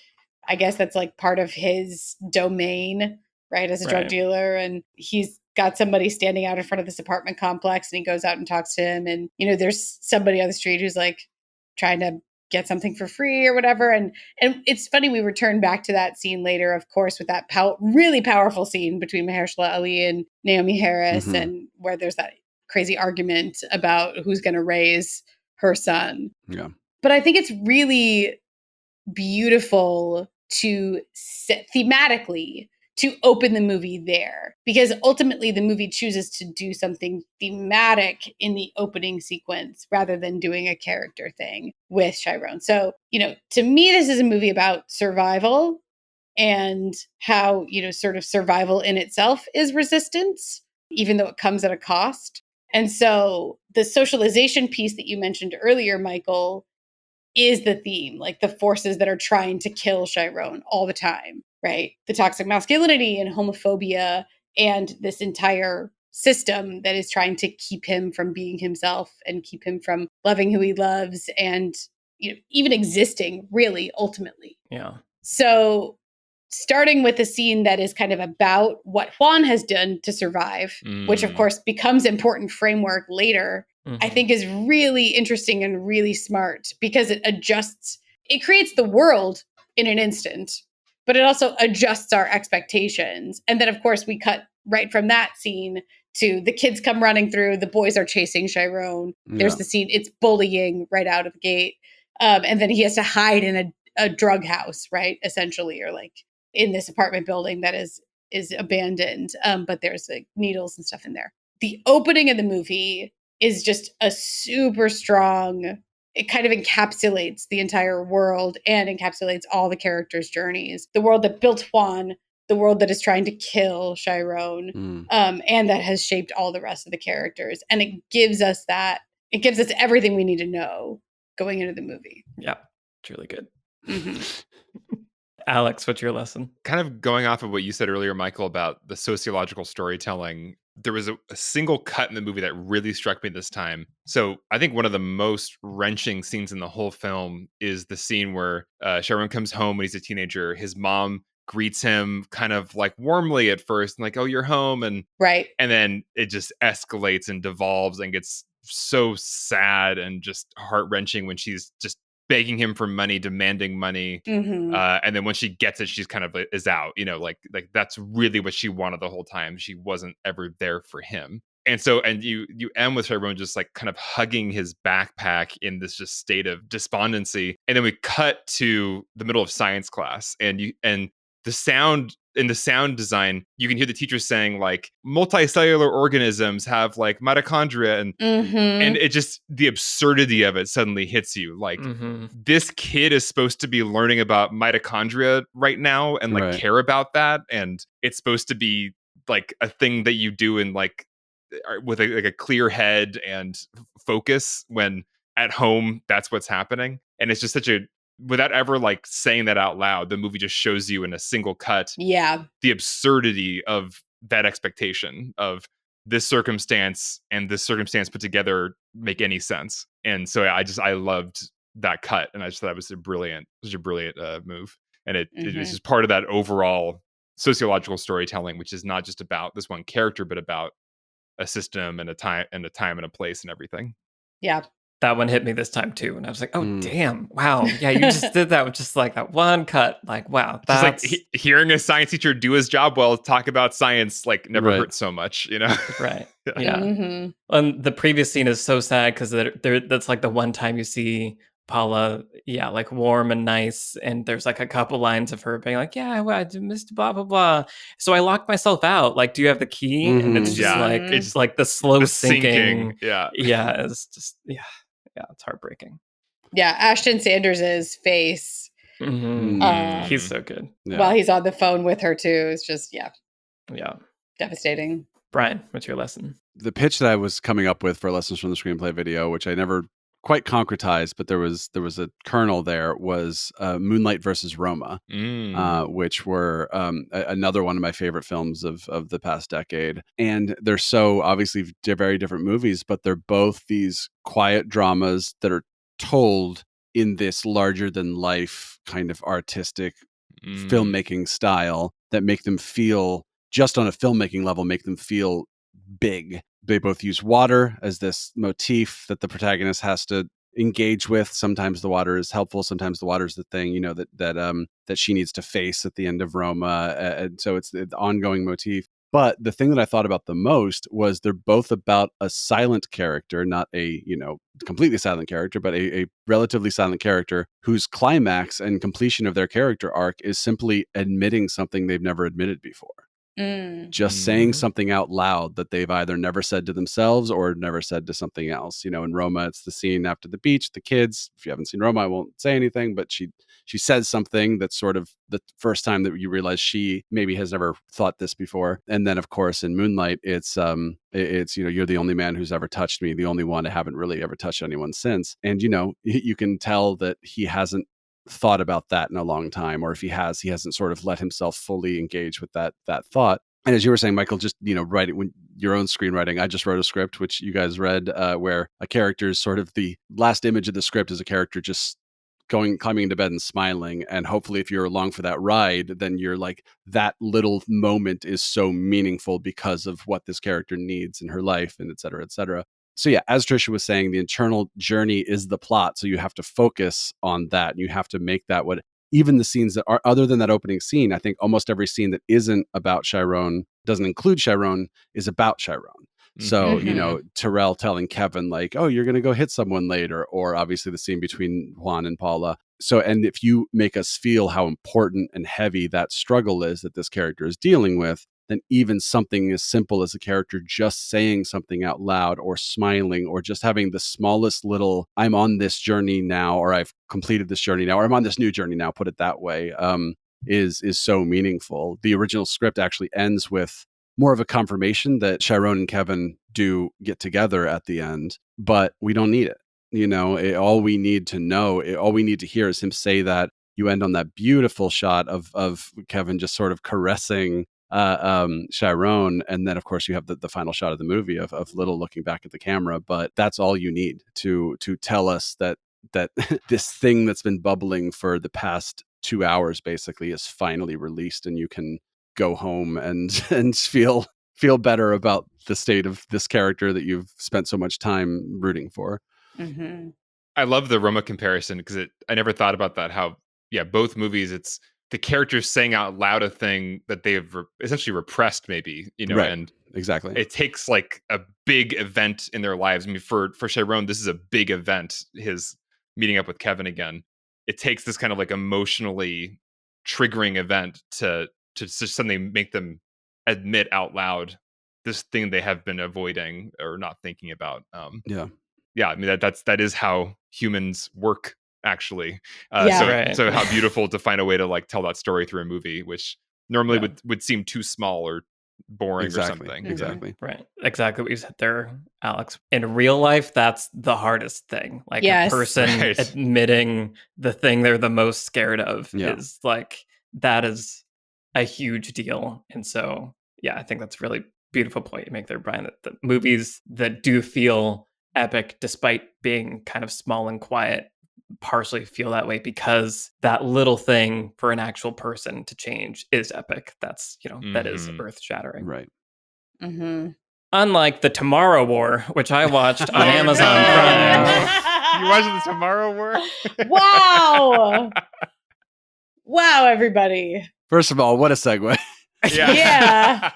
I guess that's like part of his domain, right? As a drug dealer. And he's got somebody standing out in front of this apartment complex and he goes out and talks to him. And, there's somebody on the street who's like trying to get something for free or whatever. And it's funny, we return back to that scene later, of course, with that really powerful scene between Mahershala Ali and Naomi Harris, and where there's that crazy argument about who's going to raise her son. Yeah. But I think it's really beautiful to thematically to open the movie there, because ultimately the movie chooses to do something thematic in the opening sequence rather than doing a character thing with Chiron. So, to me, this is a movie about survival and how, sort of survival in itself is resistance, even though it comes at a cost. And so the socialization piece that you mentioned earlier, Michael, is the theme, like the forces that are trying to kill Chiron all the time, right? The toxic masculinity and homophobia and this entire system that is trying to keep him from being himself and keep him from loving who he loves and, even existing, really, ultimately. Yeah. So starting with a scene that is kind of about what Juan has done to survive, which of course becomes important framework later, I think is really interesting and really smart because it creates the world in an instant, but it also adjusts our expectations. And then of course we cut right from that scene to the kids come running through, the boys are chasing Chiron. There's the scene, it's bullying right out of the gate. And then he has to hide in a drug house, right? Essentially, or like in this apartment building that is abandoned. But there's like needles and stuff in there. The opening of the movie is just a super strong, it kind of encapsulates the entire world and encapsulates all the characters' journeys. The world that built Juan, the world that is trying to kill Chiron, and that has shaped all the rest of the characters. And it gives us everything we need to know going into the movie. Yeah, it's really good. Alex, what's your lesson? Kind of going off of what you said earlier, Michael, about the sociological storytelling, there was a single cut in the movie that really struck me this time. So I think one of the most wrenching scenes in the whole film is the scene where Chiron comes home when he's a teenager. His mom greets him kind of like warmly at first, and like, "Oh, you're home," and then it just escalates and devolves and gets so sad and just heart-wrenching when she's just begging him for money, demanding money. And then when she gets it, she's kind of is out, like that's really what she wanted the whole time. She wasn't ever there for him. And so, and you end with Chiron just like kind of hugging his backpack in this just state of despondency. And then we cut to the middle of science class, and the sound in the sound design, you can hear the teacher saying like multicellular organisms have like mitochondria, and it just, the absurdity of it suddenly hits you. Like this kid is supposed to be learning about mitochondria right now and like care about that. And it's supposed to be like a thing that you do in like with a clear head and focus, when at home that's what's happening. And it's just such a, without ever like saying that out loud, the movie just shows you in a single cut the absurdity of that expectation of this circumstance and this circumstance put together make any sense. And so I loved that cut, and I just thought it was such a brilliant move. And it was just part of that overall sociological storytelling, which is not just about this one character, but about a system and a time and a place and everything. Yeah. That one hit me this time too, and I was like, "Oh, damn! Wow, yeah, you just did that with just like that one cut. Like, wow, that's just like hearing a science teacher do his job well, talk about science like never hurt so much, Right? Yeah. And the previous scene is so sad because that's like the one time you see Paula, like warm and nice, and there's like a couple lines of her being like, "Yeah, well, I missed blah blah blah." So I locked myself out. Like, do you have the key? And it's just it's like the slow sinking. Yeah, it's just it's heartbreaking. Yeah, Ashton Sanders' face He's so good. While he's on the phone with her too. It's just, yeah, devastating. Brian, what's your lesson? The pitch that I was coming up with for Lessons from the Screenplay video, which I never quite concretized, but there was a kernel there, was Moonlight versus Roma, which were another one of my favorite films of the past decade. And they're so obviously very different movies, but they're both these quiet dramas that are told in this larger than life kind of artistic filmmaking style that make them feel, just on a filmmaking level, make them feel big. They both use water as this motif that the protagonist has to engage with. Sometimes the water is helpful, sometimes the water is the thing, you know, that she needs to face at the end of Roma. And so it's the ongoing motif. But the thing that I thought about the most was they're both about a silent character, not a, you know, completely silent character, but a relatively silent character whose climax and completion of their character arc is simply admitting something they've never admitted before. Just saying something out loud that they've either never said to themselves or never said to something else. You know, in Roma, it's the scene after the beach, the kids. If you haven't seen Roma, I won't say anything, but she says something that's sort of the first time that you realize she maybe has never thought this before. And then, of course, in Moonlight, it's you know, you're the only man who's ever touched me, the only one. I haven't really ever touched anyone since. And, you know, you can tell that he hasn't thought about that in a long time, or if he has, he hasn't sort of let himself fully engage with that thought. And as you were saying, Michael, just, you know, writing when your own screenwriting, I just wrote a script which you guys read, where a character is sort of the last image of the script is a character just climbing into bed and smiling. And hopefully if you're along for that ride, then you're like, that little moment is so meaningful because of what this character needs in her life, and et cetera, et cetera. So yeah, as Trisha was saying, the internal journey is the plot. So you have to focus on that. And you have to make that what, even the scenes that are other than that opening scene, I think almost every scene that isn't about Chiron, doesn't include Chiron, is about Chiron. So, you know, Terrell telling Kevin like, oh, you're going to go hit someone later, or obviously the scene between Juan and Paula. So, and if you make us feel how important and heavy that struggle is that this character is dealing with, then even something as simple as a character just saying something out loud or smiling or just having the smallest little, I'm on this journey now, or I've completed this journey now, or I'm on this new journey now, put it that way, is so meaningful. The original script actually ends with more of a confirmation that Chiron and Kevin do get together at the end, but we don't need it. You know, all we need to know, all we need to hear is him say that. You end on that beautiful shot of Kevin just sort of caressing Chiron, and then of course you have the final shot of the movie of Little looking back at the camera. But that's all you need to tell us that this thing that's been bubbling for the past 2 hours basically is finally released, and you can go home and feel better about the state of this character that you've spent so much time rooting for. I love the Roma comparison because I never thought about that. How, yeah, both movies, it's the characters saying out loud a thing that they've essentially repressed, maybe, you know, right. And exactly. It takes like a big event in their lives. I mean, for Chiron, this is a big event. His meeting up with Kevin again. It takes this kind of like emotionally triggering event to something make them admit out loud this thing they have been avoiding or not thinking about. Yeah. I mean, that is how humans work, actually. So how beautiful to find a way to like tell that story through a movie, which normally would seem too small or boring or something. Exactly. Right. Exactly what you said there, Alex. In real life, that's the hardest thing. Like a person admitting the thing they're the most scared of is like, that is a huge deal. And so, yeah, I think that's a really beautiful point you make there, Brian, that the movies that do feel epic, despite being kind of small and quiet, partially feel that way because that little thing for an actual person to change is epic. That's, you know, that is earth shattering. Right. Unlike the Tomorrow War, which I watched on Amazon Prime. You watched the Tomorrow War? Wow. Wow, everybody. First of all, what a segue. Yeah.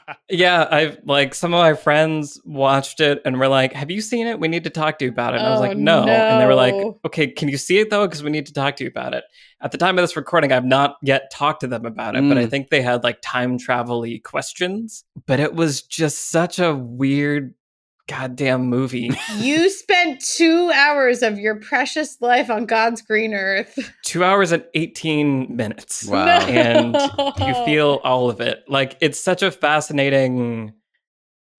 I've like some of my friends watched it and were like, have you seen it? We need to talk to you about it. And I was like, no. And they were like, okay, can you see it though? Because we need to talk to you about it. At the time of this recording, I've not yet talked to them about it, but I think they had like time travel-y questions. But it was just such a weird goddamn movie. You spent 2 hours of your precious life on God's green earth. 2 hours and 18 minutes. Wow. No. And you feel all of it. Like, it's such a fascinating...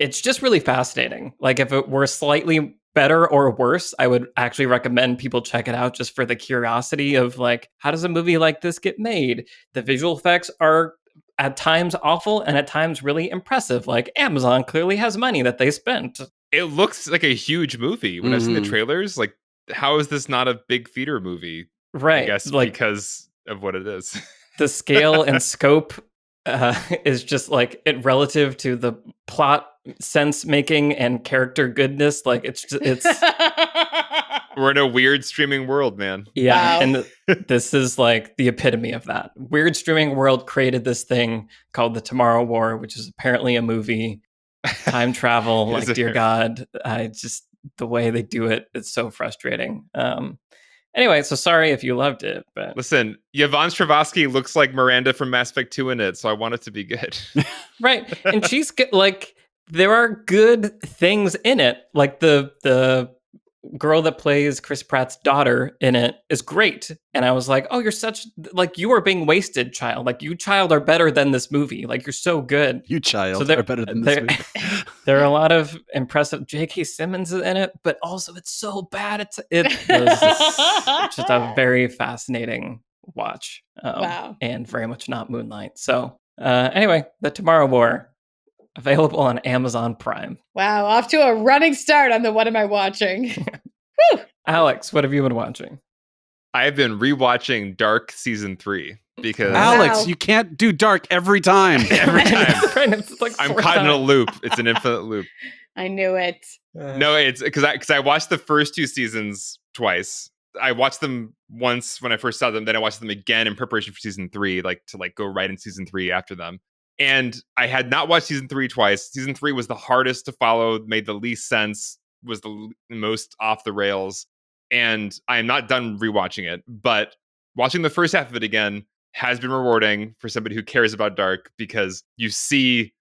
It's just really fascinating. Like, if it were slightly better or worse, I would actually recommend people check it out just for the curiosity of, like, how does a movie like this get made? The visual effects are at times awful and at times really impressive. Like, Amazon clearly has money that they spent. It looks like a huge movie. When I've seen the Mhm. trailers, like, how is this not a big theater movie? Right. I guess like, because of what it is. the scale and scope is just like it relative to the plot sense making and character goodness. Like, it's We're in a weird streaming world, man. yeah. Wow. And this is like the epitome of that. Weird streaming world created this thing called the Tomorrow War, which is apparently a movie. Time travel, Is like, it dear fair? God, I just, the way they do it, it's so frustrating. Anyway, so sorry if you loved it, but Listen, Yvonne Strahovski looks like Miranda from Mass Effect 2 in it, so I want it to be good. right. And she's like, there are good things in it. Like, the girl that plays Chris Pratt's daughter in it is great. And I was like, oh, you're such, like, you are being wasted, child. Like, you, child, are better than this movie. Like, you're so good. You child So there- are better than this there- movie. There are a lot of impressive. J.K. Simmons is in it, but also it's so bad. It was just a very fascinating watch. Wow. And very much not Moonlight. So anyway, The Tomorrow War, available on Amazon Prime. Wow, off to a running start on the what am I watching? Whew. Alex, what have you been watching? I have been rewatching Dark season 3 because Wow. Alex, you can't do dark every time. every time Right, it's like I'm 4 caught in a times. loop. It's an infinite loop. I knew it. No, it's because I watched the first 2 seasons twice. I watched them once when I first saw them, then I watched them again in preparation for season 3, like to like go right in season 3 after them. And I had not watched season 3 twice. Season 3 was the hardest to follow, made the least sense, was the most off the rails. And I am not done rewatching it, but watching the first half of it again has been rewarding for somebody who cares about Dark, because you see,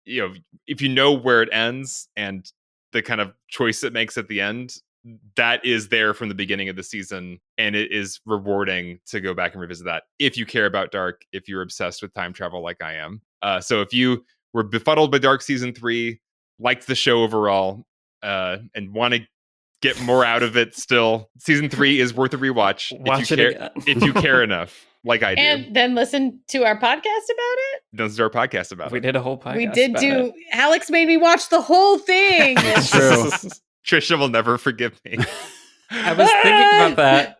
you know, if you know where it ends and the kind of choice it makes at the end, that is there from the beginning of the season, and it is rewarding to go back and revisit that if you care about Dark, if you're obsessed with time travel like I am. So if you were befuddled by Dark season 3, liked the show overall, and want to get more out of it still, season 3 is worth a rewatch. Watch if you it care, again. if you care enough, like I do. And then listen to our podcast about it. This is our podcast about We it. did a whole podcast. We did about do. it. Alex made me watch the whole thing. It's true. Trisha will never forgive me. I was thinking about that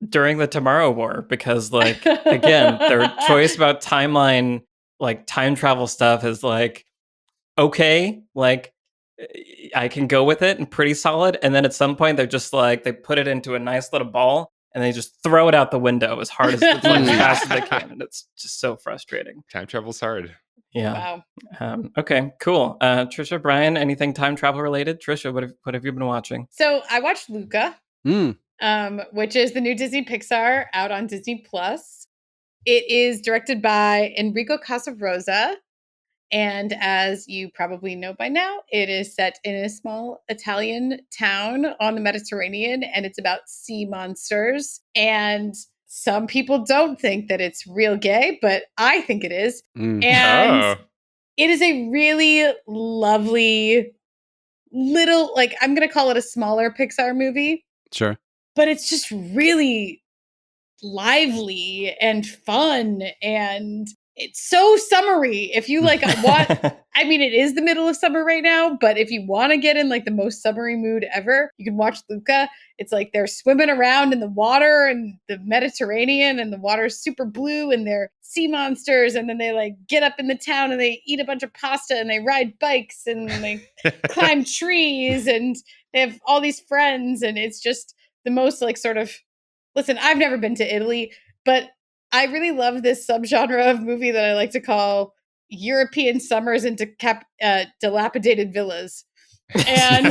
during the Tomorrow War because, like, again, their choice about timeline, like time travel stuff, is like, okay, like, I can go with it and pretty solid. And then at some point, they're just like, they put it into a nice little ball and they just throw it out the window as hard as, like, as fast as they can. And it's just so frustrating. Time travel's hard. Yeah. Wow. Okay, cool. Trisha, Brian, anything time travel related? Trisha, what have you been watching? So I watched Luca, Mm. which is the new Disney Pixar out on Disney Plus. It is directed by Enrico Casarosa. And as you probably know by now, it is set in a small Italian town on the Mediterranean, and it's about sea monsters. And some people don't think that it's real gay, but I think it is. Mm. And it is a really lovely little, like, I'm going to call it a smaller Pixar movie, Sure. but it's just really lively and fun, and it's so summery. If you like want, I mean, it is the middle of summer right now, but if you want to get in like the most summery mood ever, you can watch Luca. It's like they're swimming around in the water and the Mediterranean, and the water's super blue, and they're sea monsters, and then they like get up in the town and they eat a bunch of pasta and they ride bikes and they climb trees, and they have all these friends, and it's just the most like sort of, listen, I've never been to Italy, but I really love this subgenre of movie that I like to call European summers into dilapidated villas. And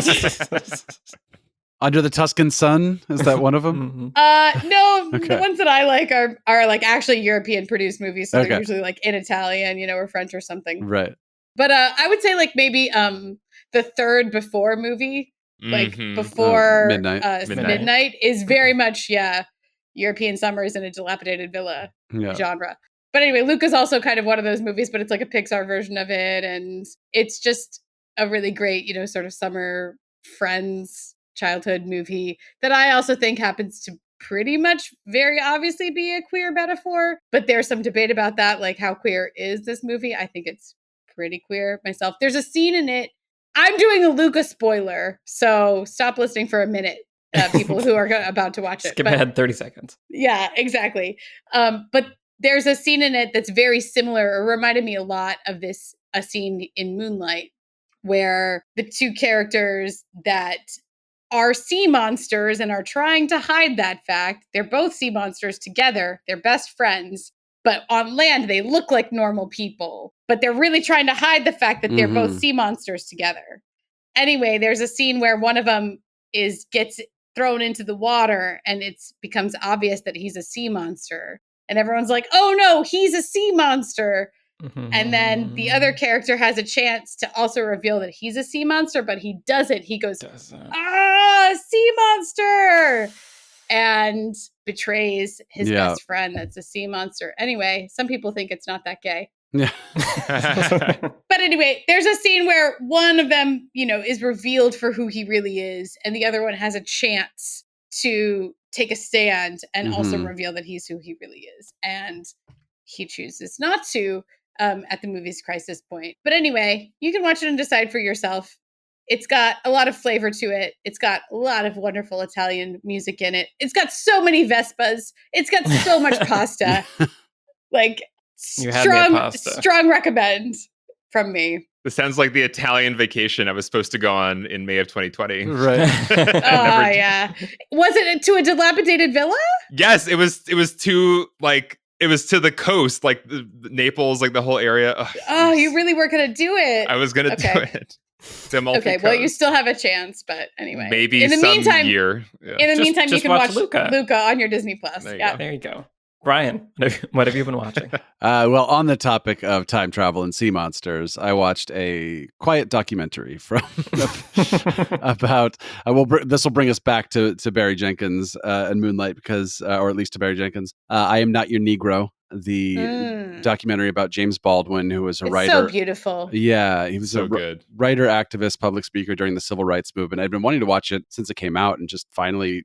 Under the Tuscan Sun, is that one of them? no, Okay. the ones that I like are like actually European produced movies. So Okay. they're usually like in Italian, or French or something. Right. But I would say like maybe the third before movie, like Mhm. before Midnight. Midnight is very much, European summers in a dilapidated villa Yeah. genre. But anyway, Luca's also kind of one of those movies, but it's like a Pixar version of it. And it's just a really great, sort of summer friends childhood movie that I also think happens to pretty much very obviously be a queer metaphor. But there's some debate about that, like how queer is this movie? I think it's pretty queer myself. There's a scene in it. I'm doing a Luca spoiler, so stop listening for a minute, people who are about to watch it. Skip ahead 30 seconds. Yeah, exactly. But there's a scene in it that's very similar, or reminded me a lot of a scene in Moonlight, where the two characters that are sea monsters and are trying to hide that fact, they're both sea monsters together, they're best friends, but on land they look like normal people, but they're really trying to hide the fact that they're both sea monsters together. Anyway, there's a scene where one of them gets thrown into the water and it becomes obvious that he's a sea monster. And everyone's like, oh no, he's a sea monster. And then the other character has a chance to also reveal that he's a sea monster, but he doesn't. He goes, sea monster! And betrays his best friend that's a sea monster. Anyway, some people think it's not that gay. Yeah. But anyway, there's a scene where one of them, is revealed for who he really is, and the other one has a chance to take a stand and also reveal that he's who he really is. And he chooses not to at the movie's crisis point. But anyway, you can watch it and decide for yourself. It's got a lot of flavor to it. It's got a lot of wonderful Italian music in it. It's got so many Vespas. It's got so much pasta. Like, strong recommend from me. This sounds like the Italian vacation I was supposed to go on in May of 2020. Right. Yeah. Was it to a dilapidated villa? Yes, it was to it was to the coast, like Naples, like the whole area. You really were going to do it. I was going to do it. Okay, well, you still have a chance, but anyway. Maybe in the meantime, year. Yeah. In the meantime, you can watch Luca on your Disney Plus. There you go. Brian, what have you been watching? Well, on the topic of time travel and sea monsters, I watched a quiet documentary from about. This will bring us back to Barry Jenkins and Moonlight, because, or at least to Barry Jenkins. I Am Not Your Negro, the documentary about James Baldwin, who was a writer. So beautiful. Yeah, he was so good writer, activist, public speaker during the civil rights movement. I'd been wanting to watch it since it came out, and just finally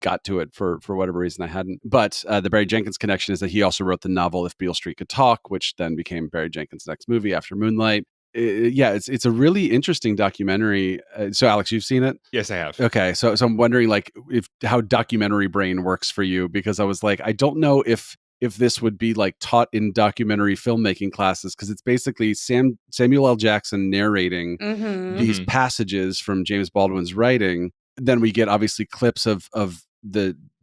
got to it for whatever reason I hadn't. But the Barry Jenkins connection is that he also wrote the novel If Beale Street Could Talk, which then became Barry Jenkins' next movie after Moonlight. It's a really interesting documentary. So Alex, you've seen it? Yes, I have. Okay, so I'm wondering how documentary brain works for you, because I was like, I don't know if this would be taught in documentary filmmaking classes, because it's basically Samuel L. Jackson narrating these passages from James Baldwin's writing. Then we get obviously clips of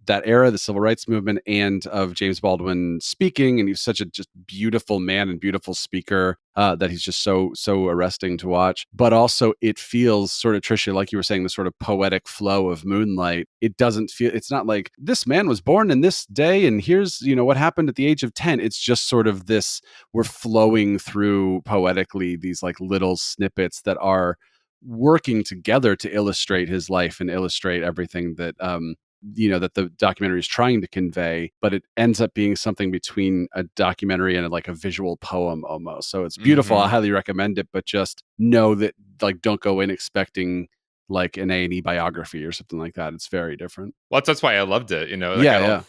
that era, the civil rights movement, and of James Baldwin speaking. And he's such a just beautiful man and beautiful speaker that he's just so arresting to watch. But also it feels sort of, Tricia, like you were saying, the sort of poetic flow of Moonlight. It doesn't feel, it's not like this man was born in this day and here's, what happened at the age of 10. It's just sort of this, we're flowing through poetically these little snippets that are working together to illustrate his life and illustrate everything that that the documentary is trying to convey, but it ends up being something between a documentary and a visual poem almost. So it's beautiful. I highly recommend it, but just know that don't go in expecting an A&E biography or something like that. It's very different. Well, that's why I loved it.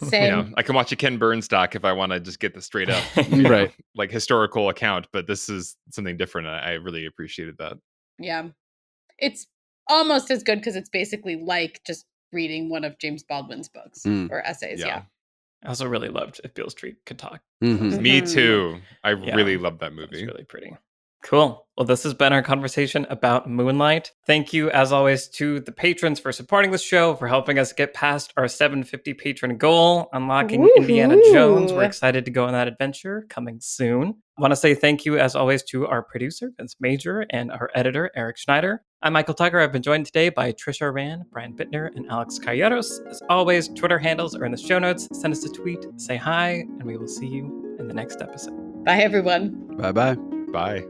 Same. I can watch a Ken Burns doc if I want to just get the straight up, right, historical account. But this is something different. I really appreciated that. Yeah, it's almost as good because it's basically just reading one of James Baldwin's books or essays. Yeah. I also really loved If Beale Street Could Talk. Me too. I really loved that movie. It's really pretty. Cool. Well, this has been our conversation about Moonlight. Thank you, as always, to the patrons for supporting this show, for helping us get past our $7.50 patron goal, unlocking Indiana Jones. We're excited to go on that adventure, coming soon. I want to say thank you, as always, to our producer, Vince Major, and our editor, Eric Schneider. I'm Michael Tucker. I've been joined today by Trisha Rand, Brian Bittner, and Alex Calleros. As always, Twitter handles are in the show notes. Send us a tweet, say hi, and we will see you in the next episode. Bye, everyone. Bye-bye. Bye.